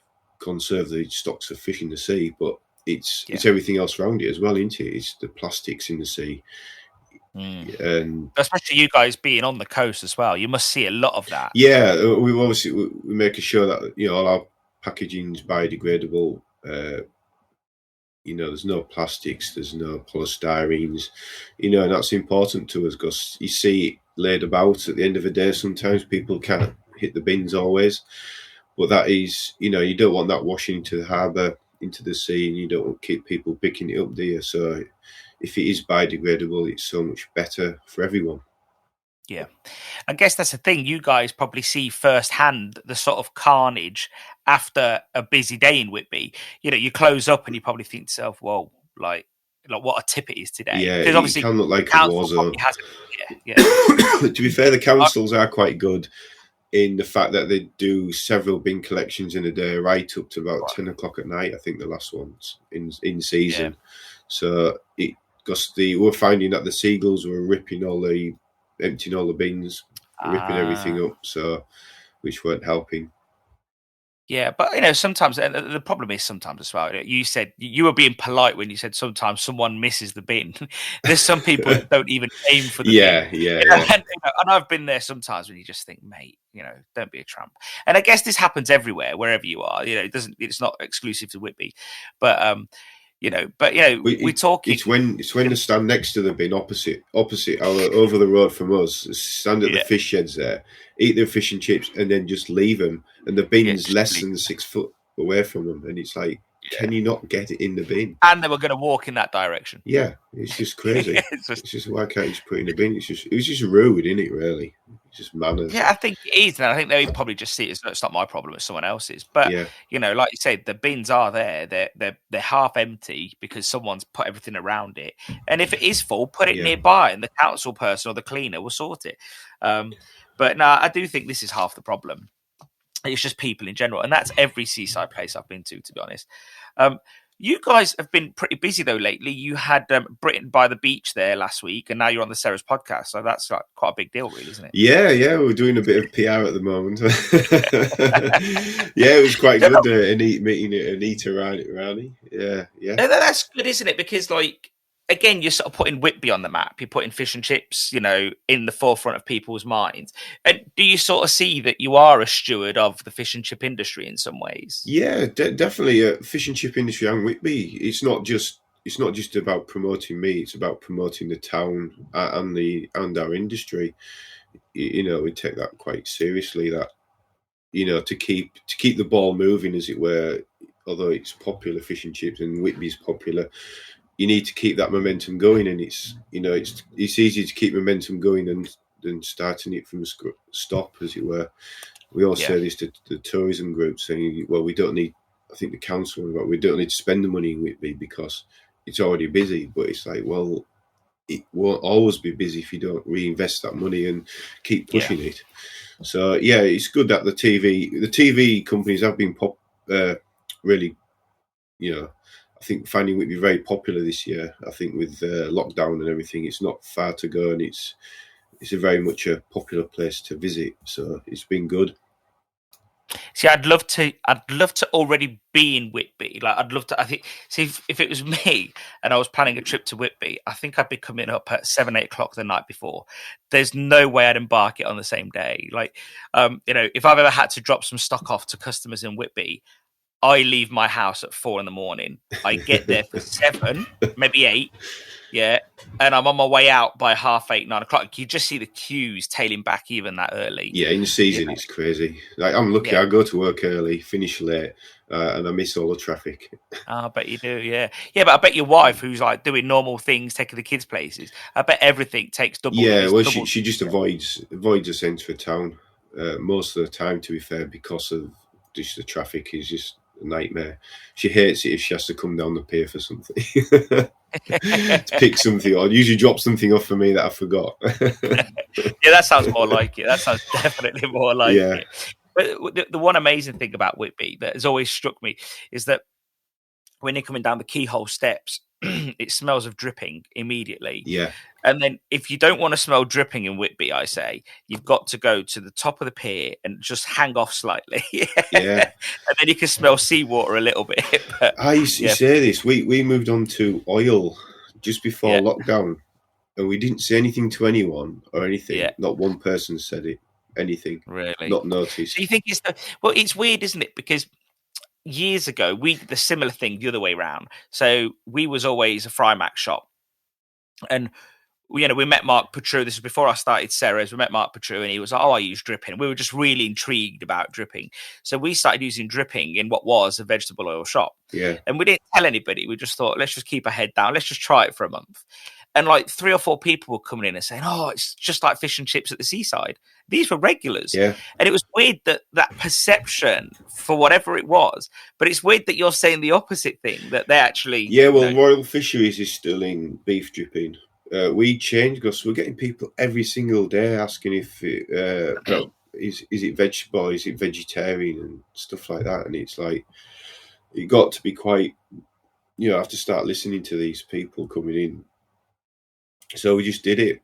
conserve the stocks of fish in the sea, but it's everything else around it as well, isn't it? It's the plastics in the sea. And especially you guys being on the coast as well, you must see a lot of that. Yeah, we make sure that all our packaging's biodegradable. There's no plastics, there's no polystyrenes, and that's important to us because you see it laid about at the end of the day. Sometimes people can't hit the bins always, but that is, you don't want that washing into the harbour, into the sea, and you don't want to keep people picking it up, do you? So if it is biodegradable, it's so much better for everyone. Yeah. I guess that's the thing. You guys probably see firsthand the sort of carnage after a busy day in Whitby. You close up and you probably think to yourself, whoa, like like what a tip it is today. Yeah, Because it obviously can look like a council war zone. probably hasn't. Yeah. To be fair, the councils are quite good in the fact that they do several bin collections in a day, right up to about 10 o'clock at night. I think the last ones in season. Yeah. So because we're finding that the seagulls were emptying all the bins, ripping everything up. So which weren't helping. Yeah, but sometimes the problem is sometimes as well. You said you were being polite when you said sometimes someone misses the bin. There's some people that don't even aim for the bin. Yeah. And I've been there sometimes when you just think, mate, don't be a tramp. And I guess this happens everywhere, wherever you are. It's not exclusive to Whitby, but we're talking. It's when they stand next to the bin, opposite, over the road from us, stand at the fish sheds there, eat their fish and chips, and then just leave them. And the bin's less than 6 foot away from them, and it's like, can you not get it in the bin? And they were going to walk in that direction. Yeah, it's just crazy. It's just why can't you just put it in the bin? It was just rude, isn't it? Really, it's just manners. Yeah, I think it is, and I think they probably just see it as it's not my problem, it's someone else's. But like you said, the bins are there; they're half empty because someone's put everything around it. And if it is full, put it nearby, and the council person or the cleaner will sort it. But no, I do think this is half the problem. It's just people in general, and that's every seaside place I've been to be honest. You guys have been pretty busy though lately. You had Britain by the beach there last week, and now you're on the Ceres podcast. So that's like quite a big deal, really, isn't it? Yeah, we're doing a bit of PR at the moment. Yeah, it was quite good meeting Anita Rani. Yeah. That's good, isn't it? Because again, you're sort of putting Whitby on the map. You're putting fish and chips, in the forefront of people's minds. And do you sort of see that you are a steward of the fish and chip industry in some ways? Yeah, definitely. Fish and chip industry and Whitby. It's not just about promoting me. It's about promoting the town and our industry. We take that quite seriously. That to keep the ball moving, as it were. Although it's popular, fish and chips, and Whitby's popular. You need to keep that momentum going, and it's easy to keep momentum going than starting it from stop, as it were. We all say this to the tourism group, saying, "Well, we don't need." I think the council, we don't need to spend the money in Whitby because it's already busy. But it's like, well, it won't always be busy if you don't reinvest that money and keep pushing it. So it's good that the TV companies have been really, I think finding Whitby very popular this year. I think with lockdown and everything, it's not far to go, and it's a very much a popular place to visit. So it's been good. See, I'd love to already be in Whitby. I'd love to. I think. See, if it was me and I was planning a trip to Whitby, I think I'd be coming up at 7-8 o'clock the night before. There's no way I'd embark it on the same day. If I've ever had to drop some stock off to customers in Whitby, I leave my house at 4 a.m. I get there for 7, maybe 8. Yeah. And I'm on my way out by 8:30, 9 o'clock. You just see the queues tailing back even that early. Yeah, in the season, it's crazy. I'm lucky. I go to work early, finish late, and I miss all the traffic. I bet you do, yeah. Yeah, but I bet your wife, who's doing normal things, taking the kids places, I bet everything takes double. Yeah, well, she just avoids the centre of town most of the time, to be fair, because of just the traffic is just a nightmare. She hates it if she has to come down the pier for something. To pick something or usually drop something off for me that I forgot. Yeah, that sounds more like it. That sounds definitely more like it. But the one amazing thing about Whitby that has always struck me is that when you're coming down the keyhole steps, it smells of dripping immediately. Yeah. And then if you don't want to smell dripping in Whitby, I say, you've got to go to the top of the pier and just hang off slightly. Yeah. And then you can smell seawater a little bit. But, I say this. We moved on to oil just before lockdown, and we didn't say anything to anyone or anything. Yeah. Not one person said anything. Really? Not noticed. So you think it's weird, isn't it? Because years ago, the similar thing the other way around. So we was always a fry mac shop. And we met Mark Petru. This was before I started Ceres. We met Mark Petru, and he was like, "Oh, I use dripping." We were just really intrigued about dripping, so we started using dripping in what was a vegetable oil shop. Yeah, and we didn't tell anybody. We just thought, let's just keep our head down. Let's just try it for a month. and like 3 or 4 people were coming in and saying, "Oh, it's just like fish and chips at the seaside." These were regulars, Yeah. And it was weird that perception for whatever it was. But it's weird that you're saying the opposite thing, that they actually. Yeah, well, Royal Fisheries is still in beef dripping. We changed because we're getting people every single day asking if is it vegetable, is it vegetarian, and stuff like that. And it's like, you got to be quite, have to start listening to these people coming in. So we just did it.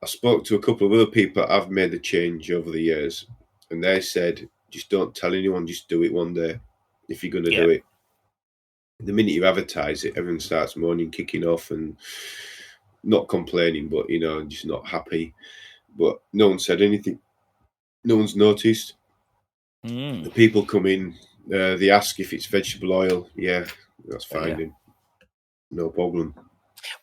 I spoke to a couple of other people that have made the change over the years, and they said, just don't tell anyone, just do it one day if you're going to do it. The minute you advertise it, everyone starts moaning, kicking off, and not complaining, but just not happy. But no one said anything. No one's noticed. The people come in, they ask if it's vegetable oil. Yeah, that's fine. No problem.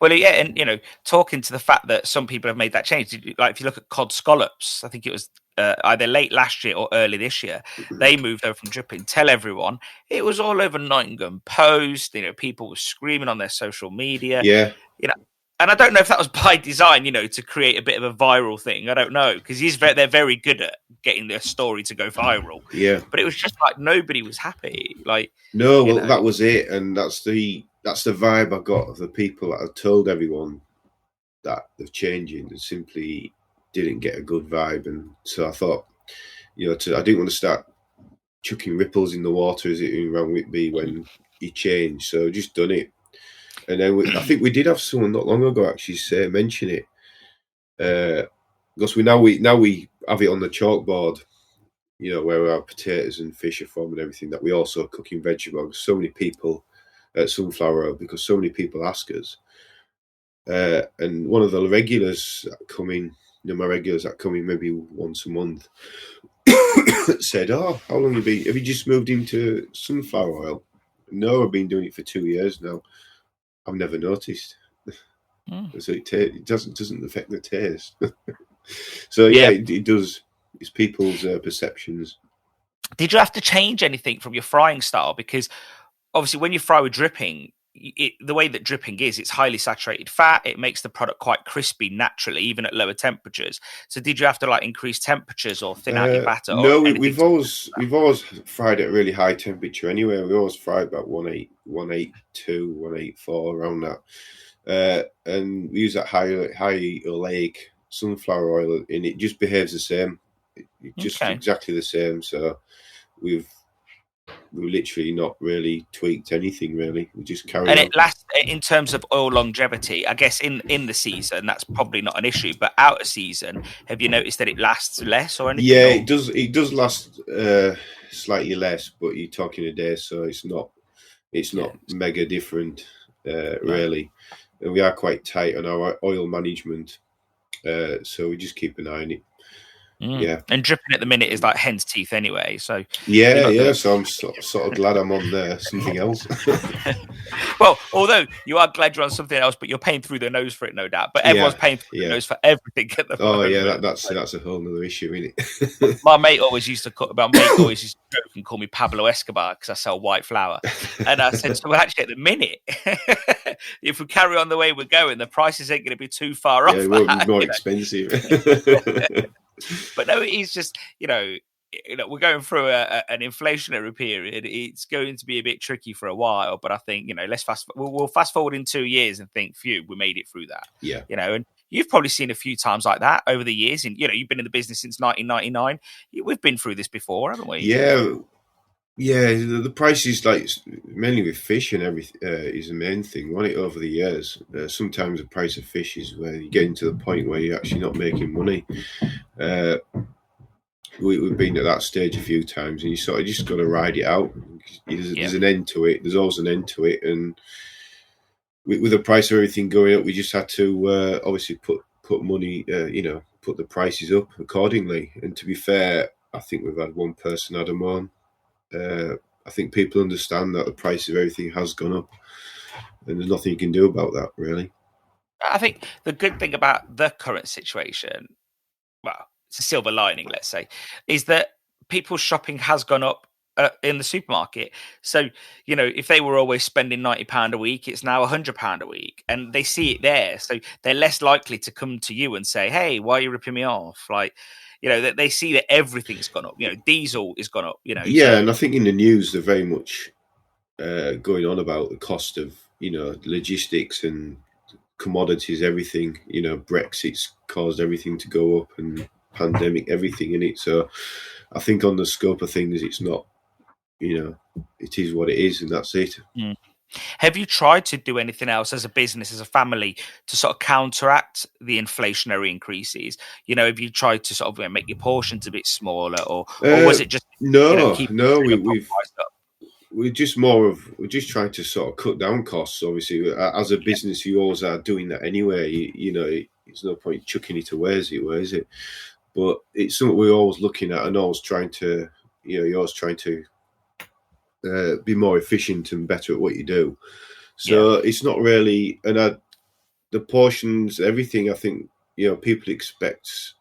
Well, yeah, and talking to the fact that some people have made that change. Like if you look at cod scallops, I think it was either late last year or early this year, they moved over from dripping. Tell everyone, it was all over Nottingham Post. People were screaming on their social media. Yeah, and I don't know if that was by design, to create a bit of a viral thing. I don't know, because they're very good at getting their story to go viral. Yeah, but it was just like nobody was happy. Like that was it, and that's the vibe I got of the people that have told everyone that they're changing and simply didn't get a good vibe. And so I thought, I didn't want to start chucking ripples in the water as it around Whitby when he changed. So I just done it. And then I think we did have someone not long ago actually mention it, because we have it on the chalkboard, where our potatoes and fish are from and everything, that we also cook in vegetables. So many people at sunflower oil, because so many people ask us. And one of the regulars that come in, my regulars that come in maybe once a month, said, "Oh, how long have you just moved into sunflower oil?" "No, I've been doing it for 2 years now. I've never noticed." So it doesn't affect the taste. So it does. It's people's perceptions. Did you have to change anything from your frying style? Because obviously when you fry with dripping, the way that dripping is, it's highly saturated fat. It makes the product quite crispy naturally, even at lower temperatures. So did you have to increase temperatures or thin out your batter? No, we've always fried at a really high temperature anyway. We always fry about 182, 184, around that. And we use that high oleic sunflower oil, and it just behaves the same. It's just exactly the same. So we've literally not really tweaked anything, really. We just carry on. And it lasts, in terms of oil longevity, I guess in the season, that's probably not an issue. But out of season, have you noticed that it lasts less or anything? Yeah, it does last slightly less, but you're talking a day, so it's not mega different, really. And we are quite tight on our oil management, so we just keep an eye on it. Yeah, and dripping at the minute is like hen's teeth anyway. So so I'm sort of glad I'm on something else. Well, although you are glad you're on something else, but you're paying through the nose for it, no doubt. But everyone's paying through the nose for everything at the moment. Yeah, that's a whole other issue, isn't it? My mate always used to joke and call me Pablo Escobar because I sell white flour. And I said, so actually at the minute, if we carry on the way we're going, the prices ain't going to be too far off. It will be more expensive. But no, it's just, we're going through an inflationary period. It's going to be a bit tricky for a while, but I think, we'll fast forward in 2 years and think, phew, we made it through that. Yeah. And you've probably seen a few times like that over the years. And, you've been in the business since 1999. We've been through this before, haven't we? Yeah. Yeah, the prices, mainly with fish and everything, is the main thing. Won it over the years. Sometimes the price of fish is where you get into the point where you're actually not making money. We've been at that stage a few times, and you sort of just got to ride it out. There's an end to it. There's always an end to it, and with the price of everything going up, we just had to obviously put money, put the prices up accordingly. And to be fair, I think we've had one person add them on. I think people understand that the price of everything has gone up, and there's nothing you can do about that, really. I think the good thing about the current situation, well, it's a silver lining, let's say, is that people's shopping has gone up in the supermarket. So, if they were always spending £90 a week, it's now £100 a week, and they see it there. So they're less likely to come to you and say, "Hey, why are you ripping me off?" Like, that they see that everything's gone up. Diesel is gone up. Yeah, and I think in the news they're very much going on about the cost of logistics and commodities, everything. Brexit's caused everything to go up, and pandemic, everything in it. So I think on the scope of things, it's not. It is what it is, and that's it. Mm. Have you tried to do anything else as a business, as a family, to sort of counteract the inflationary increases? Have you tried to sort of make your portions a bit smaller, or was it just we're just trying to sort of cut down costs. Obviously, as a business, you always are doing that anyway. It's no point chucking it away, is it? But it's something we're always looking at and always trying to, you're always trying to be more efficient and better at what you do. So it's not really, and the portions, everything. I think people expect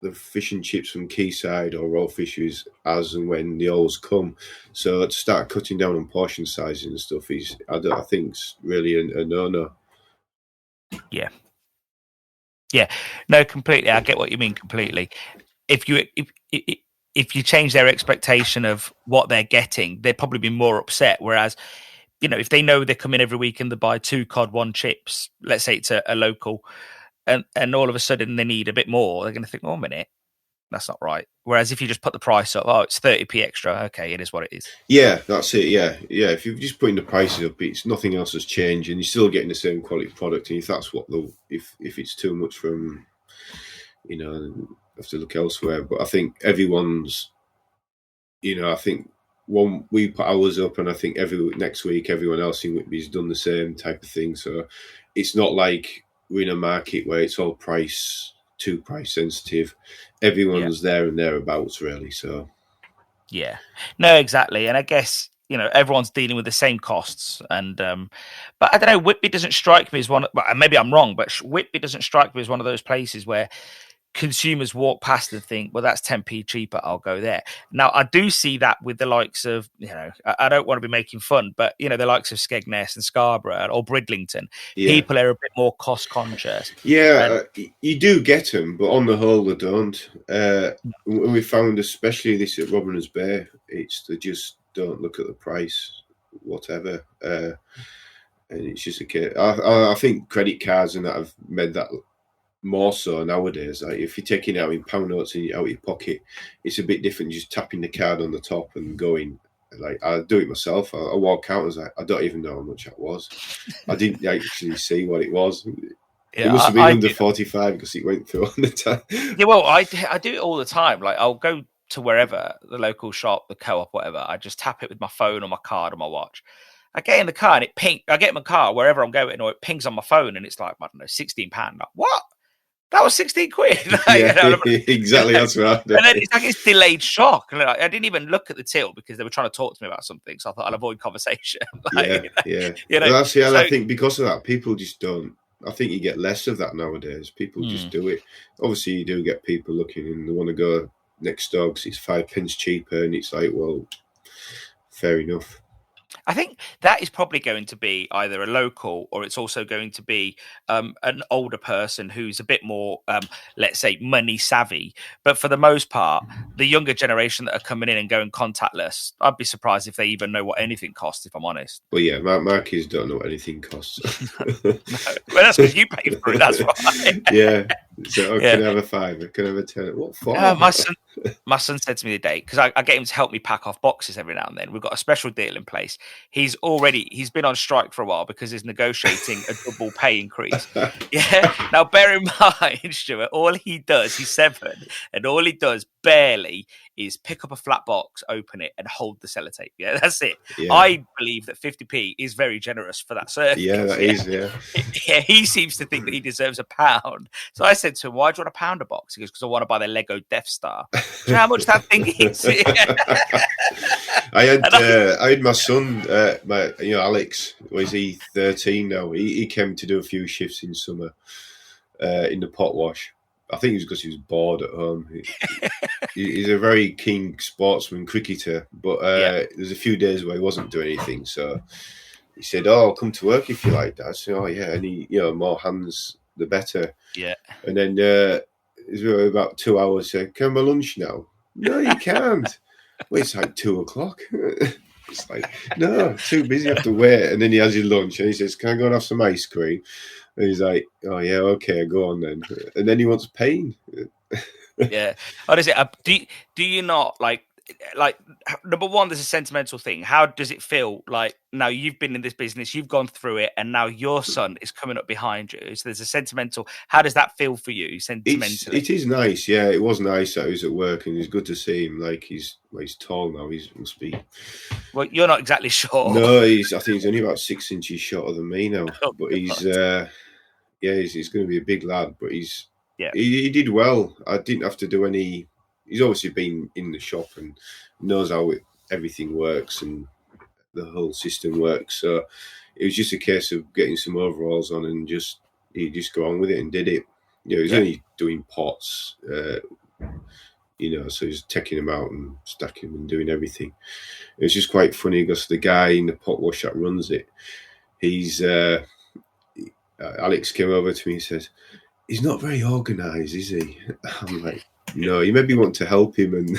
the fish and chips from Quayside or raw fishes as and when they always come. So to start cutting down on portion sizes and stuff I think it's really a no-no. Yeah. Yeah, no, completely. I get what you mean completely. If you change their expectation of what they're getting, they'd probably be more upset. Whereas, if they know they come in every week and they buy 2 cod, 1 chips, let's say it's a local, and all of a sudden they need a bit more, they're going to think, "Oh, a minute, that's not right." Whereas if you just put the price up, it's 30p extra. Okay, it is what it is. Yeah, that's it. Yeah. If you're just putting the prices up, it's nothing else has changed, and you're still getting the same quality product. And if that's what if it's too much from, have to look elsewhere. But I think everyone's, I think we put ours up, and I think next week everyone else in Whitby's done the same type of thing. So it's not like we're in a market where it's all too price sensitive. Everyone's there and thereabouts, really. So yeah, no, exactly. And I guess everyone's dealing with the same costs, and but I don't know, Whitby doesn't strike me as one, maybe I'm wrong, but Whitby doesn't strike me as one of those places where consumers walk past and think, well, that's 10p cheaper, I'll go there. Now, I do see that with the likes of, I don't want to be making fun, but, the likes of Skegness and Scarborough or Bridlington, people are a bit more cost conscious. Yeah, you do get them, but on the whole, they don't. We found, especially this at Robiners Bay, they just don't look at the price, whatever. And it's just a case. I think credit cards and that have made that more so nowadays. Like if you're taking it out in pound notes and out of your pocket, it's a bit different just tapping the card on the top and going. Like I do it myself. I walk out and I was like, I don't even know how much that was. I didn't actually see what it was. It must have been under 45 because it went through on the time. Yeah, well, I do it all the time. Like I'll go to wherever, the local shop, the co-op, whatever. I just tap it with my phone or my card or my watch. I get in the car and it ping. I get in my car wherever I'm going, or it pings on my phone and it's like, I don't know, £16. Like, what? That was 16 quid. Exactly. That's right. And then it's like it's delayed shock. And I didn't even look at the till because they were trying to talk to me about something. So I thought I'll avoid conversation. That's I think because of that, people just don't. I think you get less of that nowadays. People just do it. Obviously, you do get people looking and they want to go next door because it's 5p cheaper, and it's like, well, fair enough. I think that is probably going to be either a local or it's also going to be an older person who's a bit more, let's say, money savvy. But for the most part, the younger generation that are coming in and going contactless, I'd be surprised if they even know what anything costs, if I'm honest. Well, yeah, my kids don't know what anything costs. No. Well, that's because you paid for it, that's why. Yeah. So can I have a £5? Can I have a £10? What for? My son said to me today, because I get him to help me pack off boxes every now and then. We've got a special deal in place. He's been on strike for a while because he's negotiating a double pay increase. Yeah. Now, bear in mind, Stuart, all he does, he's 7, and all he does barely is pick up a flat box, open it, and hold the sellotape. Yeah, that's it. Yeah. I believe that 50p is very generous for that service. Yeah, that is, yeah. Yeah, he seems to think that he deserves £1. So I said to him, why do you want £1 a box? He goes, because I want to buy the Lego Death Star. Do you know how much that thing is? I had my son, Alex, was he 13 now? He came to do a few shifts in summer in the pot wash. I think it was because he was bored at home. He's a very keen sportsman, cricketer, but there's a few days where he wasn't doing anything. So he said, "Oh, I'll come to work if you like, Dad." I said, "Oh yeah," and he, more hands the better. Yeah. And then it was about 2 hours. Said, "Can I have my lunch now?" No, you can't. Well, it's like 2:00. It's like, no, too busy, have to wait. And then he has his lunch and he says, "Can I go and have some ice cream?" And he's like, "Oh yeah, okay, go on then." And then he wants pain. Yeah. How does it? Do you not like number one? There's a sentimental thing. How does it feel like now you've been in this business, you've gone through it, and now your son is coming up behind you? So there's a sentimental. How does that feel for you sentimentally? It is nice, yeah. It was nice that he was at work, and it's good to see him. Like he's tall now. He must be. Well, you're not exactly sure. No, I think he's only about 6 inches shorter than me now. Oh, but he's he's going to be a big lad. But yeah. He did well. I didn't have to do any. He's obviously been in the shop and knows how everything works and the whole system works. So it was just a case of getting some overalls on and he just go on with it and did it. He was only doing pots, so he's taking them out and stacking them and doing everything. It was just quite funny because the guy in the pot wash that runs it, he's Alex came over to me and says, "He's not very organised, is he?" I'm like, "No, you maybe want to help him and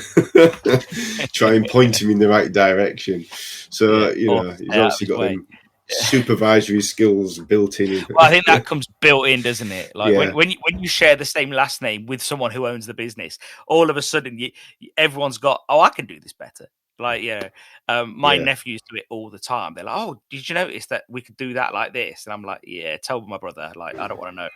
try and point him in the right direction." So, he's obviously got them supervisory skills built in. Well, I think that comes built in, doesn't it? Like when you share the same last name with someone who owns the business, all of a sudden everyone's got, "Oh, I can do this better." Like, my nephews do it all the time. They're like, "Oh, did you notice that we could do that like this?" And I'm like, "Yeah, tell my brother." Like, I don't want to know,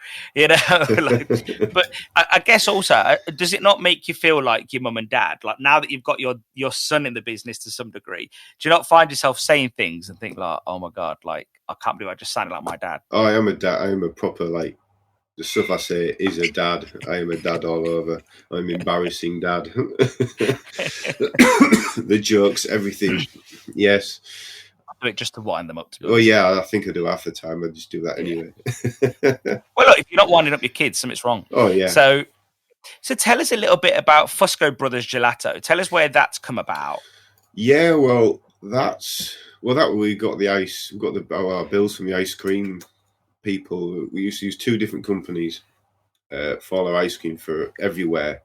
But I guess also, does it not make you feel like your mum and dad? Like now that you've got your son in the business to some degree, do you not find yourself saying things and think like, "Oh my God, like I can't believe I just sounded like my dad"? Oh, I am a dad. I am a proper the stuff I say is a dad. I am a dad all over. I'm embarrassing dad. The jokes, everything. Yes. I do it just to wind them up. Oh yeah, I think I do half the time. I just do that anyway. Well, look, if you're not winding up your kids, something's wrong. Oh yeah. So tell us a little bit about Fusco Brothers Gelato. Tell us where that's come about. Yeah, well, that we got the ice. We got our bills from the ice cream people. We used to use 2 different companies for our ice cream for everywhere,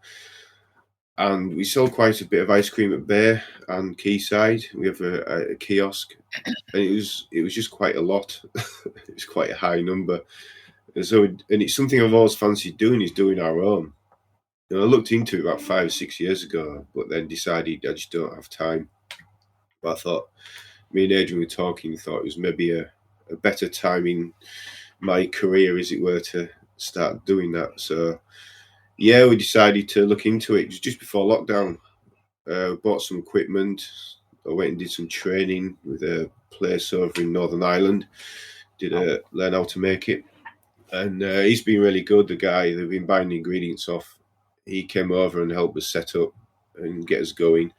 and we sold quite a bit of ice cream at Bay and Quayside. We have a kiosk, and it was just quite a lot. It's quite a high number, and it's something I've always fancied doing, is doing our own. And I looked into it about 5 or 6 years ago, but then decided I just don't have time. But I thought, me and Adrian were talking, thought it was maybe a better time in my career, as it were, to start doing that. So, yeah, we decided to look into it. It was just before lockdown. Bought some equipment. I went and did some training with a place over in Northern Ireland. Learn how to make it. And he's been really good, the guy. They've been buying the ingredients off. He came over and helped us set up and get us going.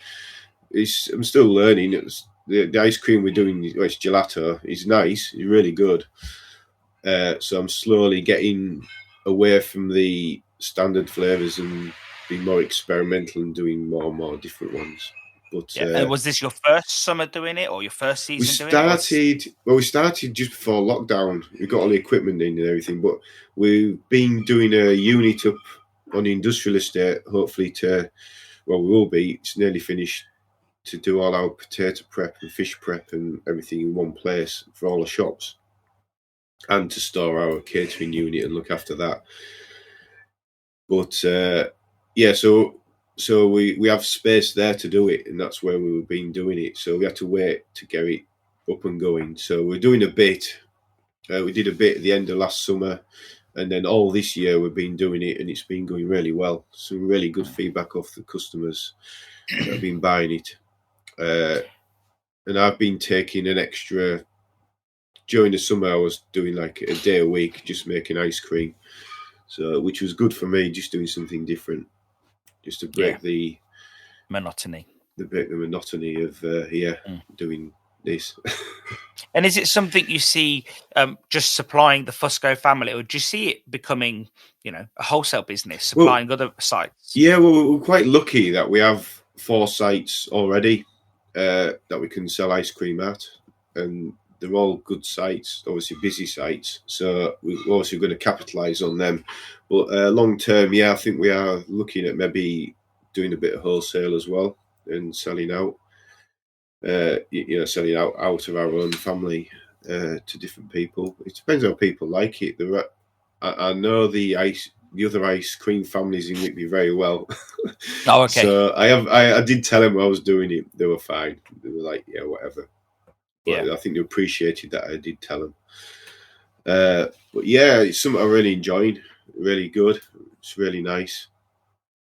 I'm still learning. The ice cream we're doing, it's gelato. It's nice. It's really good. So I'm slowly getting away from the standard flavours and being more experimental and doing more and more different ones. But was this your first summer doing it or your first season doing it? We started just before lockdown. We got all the equipment in and everything, but we've been doing a unit up on the industrial estate, hopefully we will be. It's nearly finished, to do all our potato prep and fish prep and everything in one place for all the shops, and to store our catering unit and look after that. But so we have space there to do it, and that's where we've been doing it. So we had to wait to get it up and going. So we're doing a bit. We did a bit at the end of last summer, and then all this year we've been doing it, and it's been going really well. Some really good feedback off the customers that have been buying it. And I've been taking an extra. During the summer, I was doing like a day a week, just making ice cream. So, which was good for me, just doing something different, just to break the monotony. The monotony of doing this. And is it something you see just supplying the Fusco family, or do you see it becoming, a wholesale business supplying other sites? Yeah, well, we're quite lucky that we have 4 sites already that we can sell ice cream at, and they're all good sites, obviously busy sites. So we're also going to capitalise on them. But long term, I think we are looking at maybe doing a bit of wholesale as well and selling out. Selling out of our own family to different people. It depends how people like it. I know the other ice cream families in Whitby very well. Oh, okay. So I did tell them I was doing it. They were fine. They were like, yeah, whatever. But I think they appreciated that I did tell them. But yeah, it's something I'm really enjoying. Really good. It's really nice.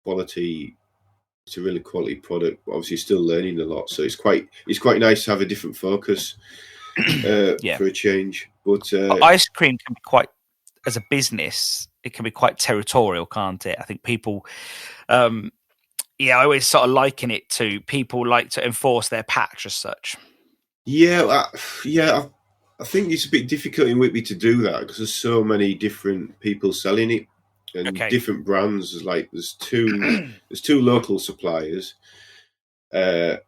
Quality. It's a really quality product, but obviously still learning a lot. So it's quite nice to have a different focus for a change. But ice cream can be quite, as a business, it can be quite territorial, can't it? I think people, I always sort of liken it to people like to enforce their patch as such. Yeah, I think it's a bit difficult in Whitby to do that because there's so many different people selling it. And different brands, like there's two local suppliers, and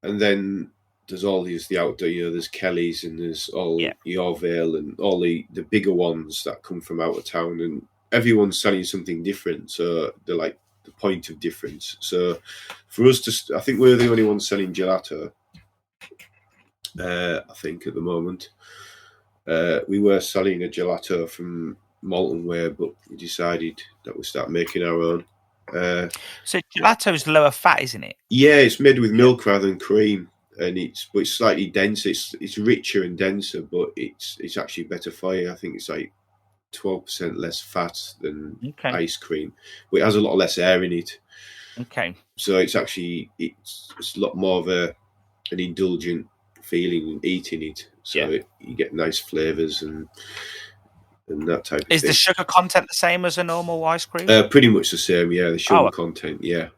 then there's all the outdoor. There's Kelly's and there's all Yorvale and all the bigger ones that come from out of town, and everyone's selling something different. So they're like the point of difference. So for us I think we're the only ones selling gelato. I think at the moment, we were selling a gelato from Malton Way, but we decided that we'll start making our own. So gelato is lower fat, isn't it? Yeah, it's made with milk rather than cream, and it's slightly denser. It's richer and denser, but it's actually better for you. I think it's like 12% less fat than ice cream, but it has a lot less air in it. Okay. So it's actually it's a lot more of an indulgent feeling in eating it. So you get nice flavours and that type of thing. Is the sugar content the same as a normal ice cream? Pretty much the same, yeah. The sugar content, yeah.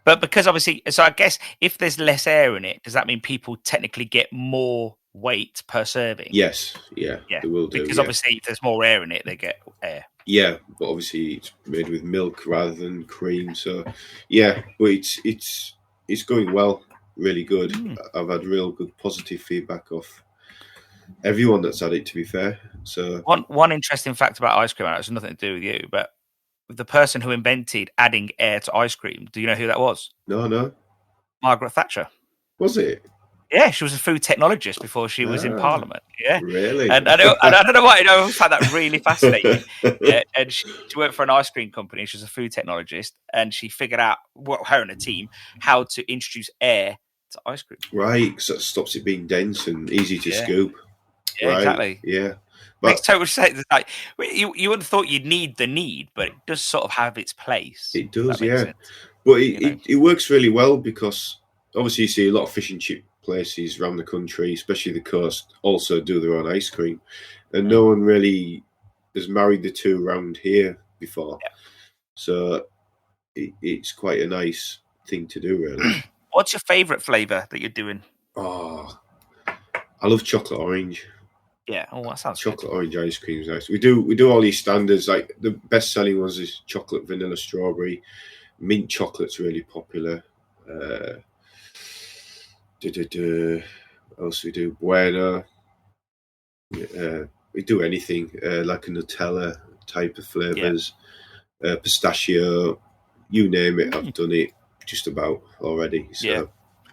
But because obviously, so I guess if there's less air in it, does that mean people technically get more weight per serving? Yes, they will do. Because obviously, if there's more air in it, they get air. Yeah, but obviously it's made with milk rather than cream. So, yeah, but it's going well, really good. I've had real good positive feedback off everyone that's had it, to be fair. So one interesting fact about ice cream, and it has nothing to do with you, but the person who invented adding air to ice cream, do you know who that was? No. Margaret Thatcher. Was it? Yeah, she was a food technologist before she was in Parliament. Yeah, really. And I don't know why. I found that really fascinating. Yeah, and she worked for an ice cream company. She was a food technologist, and she figured out, her and a team, how to introduce air to ice cream. Right, because that stops it being dense and easy to scoop. Yeah, right. Exactly. Yeah, makes total sense. Like you wouldn't have thought you'd need the need, but it does sort of have its place. It does, yeah. But it works really well because obviously you see a lot of fish and chip places around the country, especially the coast, also do their own ice cream, and no one really has married the two around here before. Yeah. So it's quite a nice thing to do, really. What's your favourite flavour that you're doing? Oh, I love chocolate orange. Yeah, that sounds chocolate good. Orange ice cream is nice. We do all these standards. Like the best selling ones is chocolate, vanilla, strawberry. Mint chocolate's really popular. What else we do? Bueno. We do anything like a Nutella type of flavors. Pistachio, you name it. I've done it just about already. So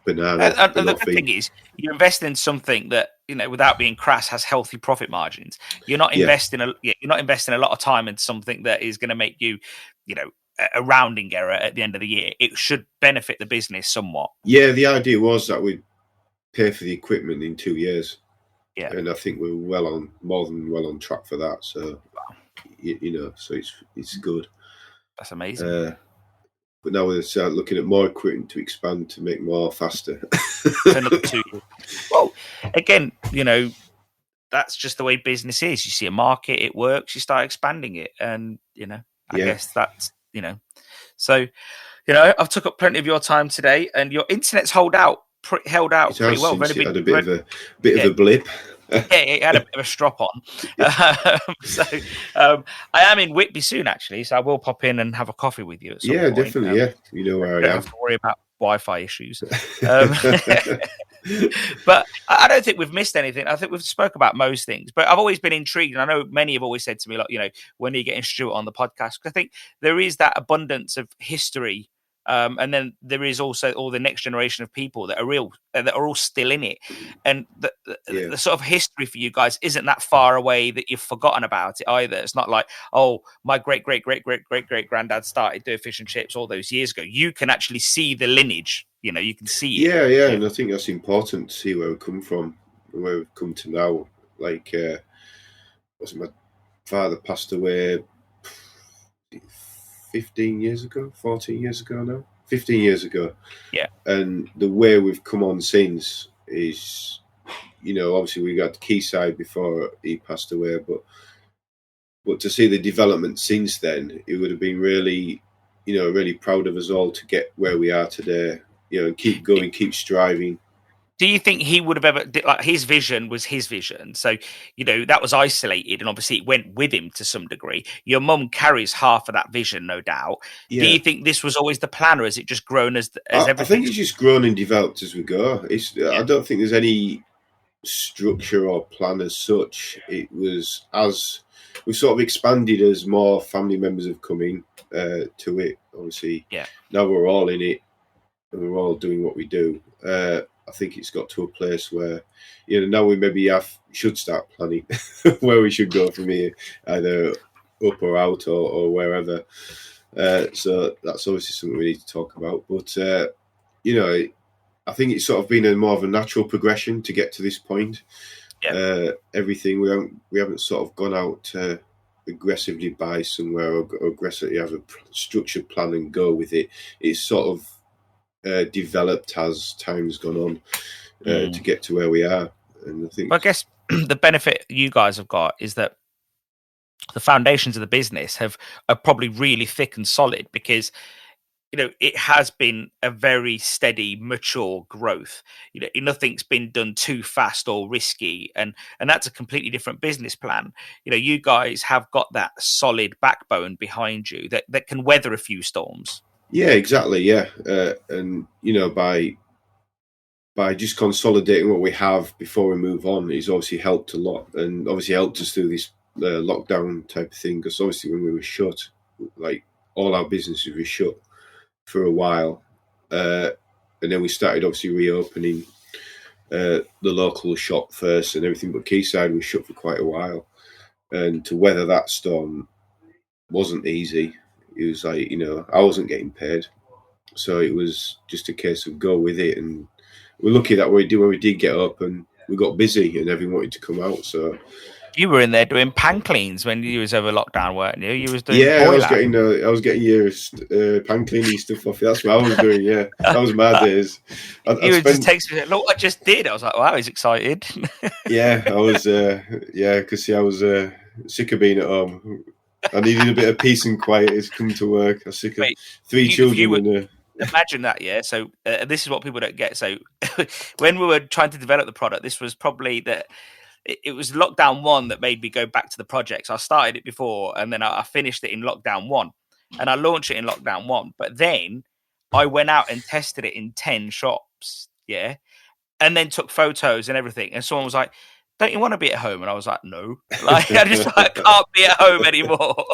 banana. And the good thing is, you're investing in something that, without being crass, has healthy profit margins. You're not investing a lot of time in something that is going to make you, a rounding error at the end of the year. It should benefit the business somewhat. Yeah, the idea was that we'd pay for the equipment in 2 years. Yeah, and I think we're more than well on track for that. So, so it's good. That's amazing. But now we're looking at more equipment to expand to make more faster. Another 2 years. Well, again, that's just the way business is. You see a market, it works, you start expanding it, and I guess that's So, I've took up plenty of your time today, and your internet's hold out held out It pretty has, well. since it had a bit of a blip. Yeah, it had a bit of a strop on. I am in Whitby soon, actually, so I will pop in and have a coffee with you at some point. Definitely. You know where I am. Don't have to worry about Wi-Fi issues. But I don't think we've missed anything. I think we've spoke about most things. But I've always been intrigued, and I know many have always said to me, like, when are you getting Stuart on the podcast? Because I think there is that abundance of history. And then there is also all the next generation of people that are all still in it, and the sort of history for you guys isn't that far away that you've forgotten about it either. It's not like, oh, my great granddad started doing fish and chips all those years ago. You can actually see the lineage. You can see it. Yeah, and I think that's important to see where we come from, and where we've come to now. Like, my father passed away 15 years ago, 14 years ago now, 15 years ago. Yeah. And the way we've come on since is, obviously we got Quayside before he passed away, but to see the development since then, it would have been really, really proud of us all to get where we are today, and keep going, keep striving. Do you think he would have ever, like, his vision was his vision? So, that was isolated, and obviously it went with him to some degree. Your mum carries half of that vision, no doubt. Yeah. Do you think this was always the plan, or has it just grown as everything? I think it's just grown and developed as we go. I don't think there's any structure or plan as such. It was as we sort of expanded as more family members have come in to it. Obviously, now we're all in it, and we're all doing what we do. I think it's got to a place where, now we maybe should start planning where we should go from here, either up or out or wherever. So that's obviously something we need to talk about. But, I think it's sort of been more of a natural progression to get to this point. Yeah. Everything, we haven't sort of gone out to aggressively buy somewhere or aggressively have a structured plan and go with it. It's sort of developed as time's gone on to get to where we are. And I guess the benefit you guys have got is that the foundations of the business are probably really thick and solid, because it has been a very steady, mature growth. Nothing's been done too fast or risky, and that's a completely different business plan. You guys have got that solid backbone behind you that can weather a few storms. Yeah, exactly. Yeah, and by just consolidating what we have before we move on, it's obviously helped a lot, and obviously helped us through this lockdown type of thing. Because obviously, when we were shut, like all our businesses were shut for a while, and then we started obviously reopening the local shop first and everything. But Quayside was shut for quite a while, and to weather that storm wasn't easy. It was like, I wasn't getting paid. So it was just a case of go with it. And we're lucky that when we did get up and we got busy and everyone wanted to come out. So you were in there doing pan cleans when you was over lockdown, weren't you? You was doing I was getting your pan cleaning stuff off. That's what I was doing. Yeah, that was my days. Just text me, look, I just did. I was like, wow, he's excited. Yeah, I was. Because I was sick of being at home. I needed a bit of peace and quiet to come to work. I was sick of three children. Imagine that, yeah. So this is what people don't get. So when we were trying to develop the product, this was probably it was lockdown 1 that made me go back to the project. So I started it before, and then I finished it in lockdown 1, and I launched it in lockdown 1. But then I went out and tested it in 10 shops, yeah, and then took photos and everything. And someone was like, don't you want to be at home? And I was like, no, like I can't be at home anymore.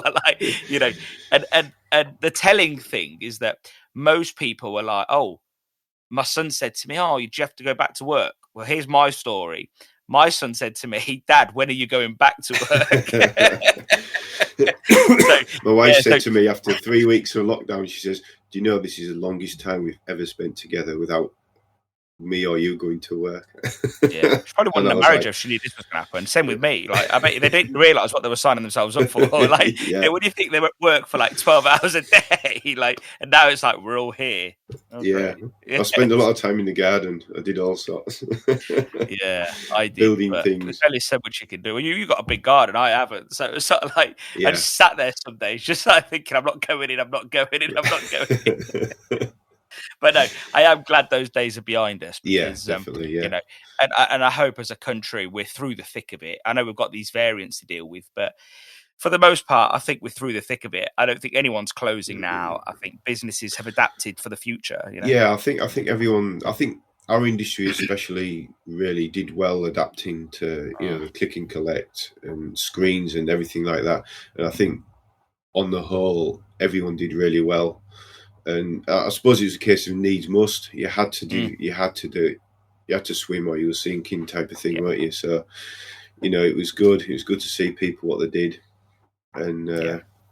And the telling thing is that most people were like, oh, my son said to me, oh, you have to go back to work. Well, here's my story. My son said to me, Dad, when are you going back to work? My wife said to me after 3 weeks of lockdown, she says, do you know this is the longest time we've ever spent together without me or you going to work? Yeah, she probably wanted a marriage if she knew this was going to happen. Same with me. Like, I bet they didn't realise what they were signing themselves up for. Like, what do you think, they were at work for like 12 hours a day? Like, and now it's like we're all here. Okay. Yeah, I spent a lot of time in the garden. I did all sorts. Yeah, I did. Building things. There's only so much you can do. Well, you got a big garden. I haven't. So it's sort of like I just sat there some days, just like thinking, I'm not going in. But no, I am glad those days are behind us. Because, definitely. Yeah, you know, and I hope as a country we're through the thick of it. I know we've got these variants to deal with, but for the most part, I think we're through the thick of it. I don't think anyone's closing now. I think businesses have adapted for the future. You know? Yeah, I think everyone. I think our industry especially really did well adapting to the click and collect and screens and everything like that. And I think on the whole, everyone did really well. And I suppose it was a case of needs must. You had to do. You had to do it. You had to swim or you were sinking type of thing, weren't you? So, it was good. It was good to see people what they did, and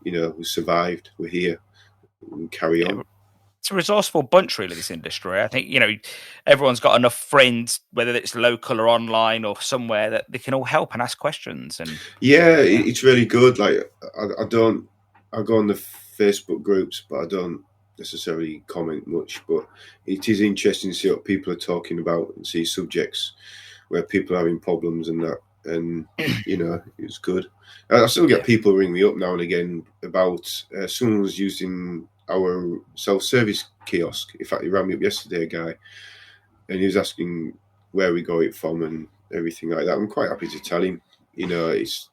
we survived. We're here. We carry on. It's a resourceful bunch, really, this industry. I think, everyone's got enough friends, whether it's local or online or somewhere, that they can all help and ask questions. And it's really good. Like, I go on the Facebook groups, but I don't necessarily comment much. But it is interesting to see what people are talking about and see subjects where people are having problems and that. And, it's good. I still get people ring me up now and again about someone was using our self-service kiosk. In fact, he rang me up yesterday, a guy, and he was asking where we got it from and everything like that. I'm quite happy to tell him. It's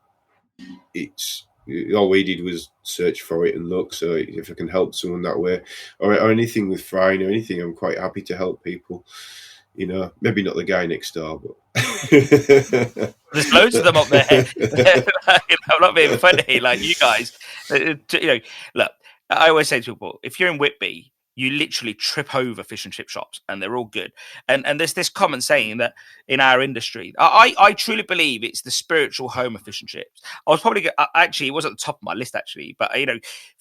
all we did was search for it and look. So if I can help someone that way, or anything with frying or anything, I'm quite happy to help people. Maybe not the guy next door, but there's loads of them up there. I'm not being funny, like you guys. Look, I always say to people, if you're in Whitby, you literally trip over fish and chip shops, and they're all good. And there's this common saying that in our industry, I truly believe it's the spiritual home of fish and chips. I was probably actually, it wasn't at the top of my list actually, but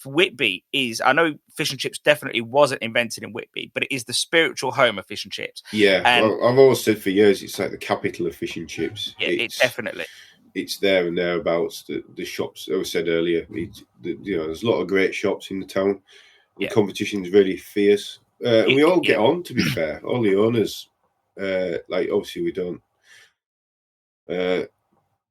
Whitby is. I know fish and chips definitely wasn't invented in Whitby, but it is the spiritual home of fish and chips. Yeah, well, I've always said for years it's like the capital of fish and chips. Yeah, it's definitely. It's there and thereabouts. The shops, as I said earlier, there's a lot of great shops in the town. The competition's really fierce. And we all get on, to be fair. All the owners, obviously we don't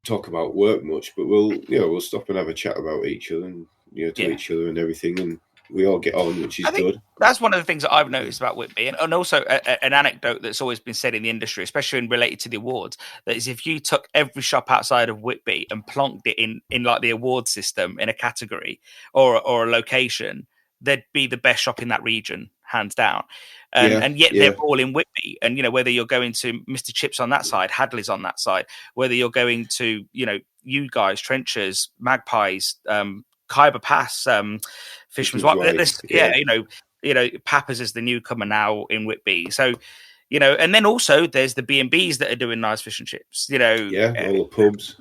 talk about work much, but we'll stop and have a chat about each other and to each other and everything, and we all get on, which is good. That's one of the things that I've noticed about Whitby, and also an anecdote that's always been said in the industry, especially in related to the awards, that is if you took every shop outside of Whitby and plonked it in like the award system in a category or a location, they'd be the best shop in that region, hands down. And yet they're all in Whitby. And, whether you're going to Mr. Chips on that side, Hadley's on that side, whether you're going to, you guys, Trenchers, Magpies, Khyber Pass, Fisherman's Wife, Papa's is the newcomer now in Whitby. So, and then also there's the B&Bs that are doing nice fish and chips, all the pubs.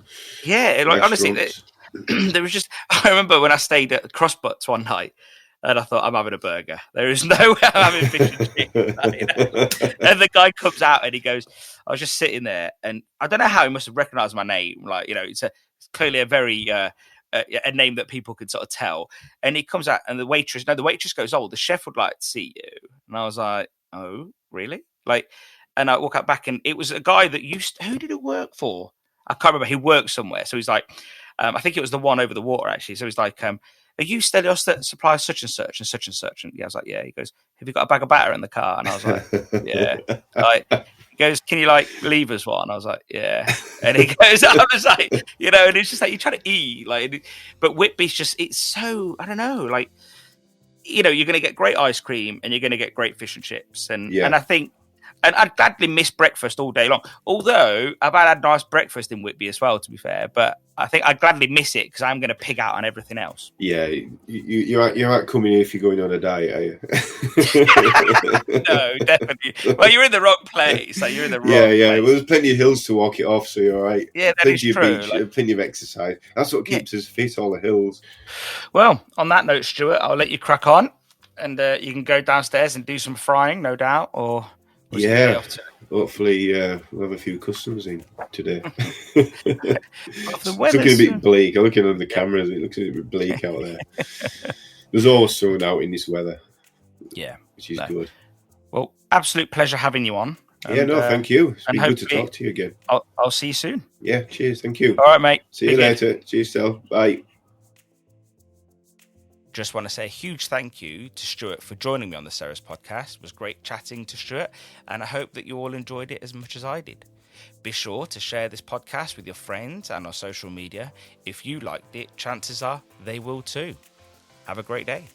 Yeah, like honestly, there was just, I remember when I stayed at Crossbutts one night, and I thought, I'm having a burger. There is no way I'm having fish and chips. And the guy comes out and he goes, I was just sitting there, and I don't know how he must have recognized my name. Like, it's clearly a very a name that people could sort of tell. And he comes out, and the waitress goes, oh, the chef would like to see you. And I was like, oh, really? Like, and I walk out back, and it was a guy that who did he work for? I can't remember. He worked somewhere. So he's like, I think it was the one over the water, actually. So he's like, are you Stelios that supplies such and such and such and such? And I was like, yeah. He goes, have you got a bag of batter in the car? And I was like, yeah. He goes, can you leave us one? I was like, yeah. And he goes, I was like, and it's just like, you're trying to eat. But Whitby's just, it's so, I don't know, you're going to get great ice cream and you're going to get great fish and chips. And I think, and I'd gladly miss breakfast all day long. Although I've had a nice breakfast in Whitby as well, to be fair. But I think I'd gladly miss it because I'm going to pig out on everything else. Yeah, you're not coming here if you're going on a diet, are you? No, definitely. Well, you're in the wrong place. You're in the wrong place. Well, there's plenty of hills to walk it off, so you're all right. Yeah, that plenty is of true. Beach, plenty of exercise. That's what keeps us fit, all the hills. Well, on that note, Stuart, I'll let you crack on. And you can go downstairs and do some frying, no doubt, or... Hopefully we'll have a few customers in today. It's looking a bit bleak. I'm looking on the cameras. It looks a bit bleak out there. There's always sun out in this weather. Yeah, which is good. Well, absolute pleasure having you on. And, thank you. It's been good to talk to you again. I'll see you soon. Yeah, cheers. Thank you. All right, mate. See you later. Cheers, Stel. Bye. Just want to say a huge thank you to Stuart for joining me on the Ceres Podcast. It was great chatting to Stuart, and I hope that you all enjoyed it as much as I did. Be sure to share this podcast with your friends and on social media. If you liked it, chances are they will too. Have a great day.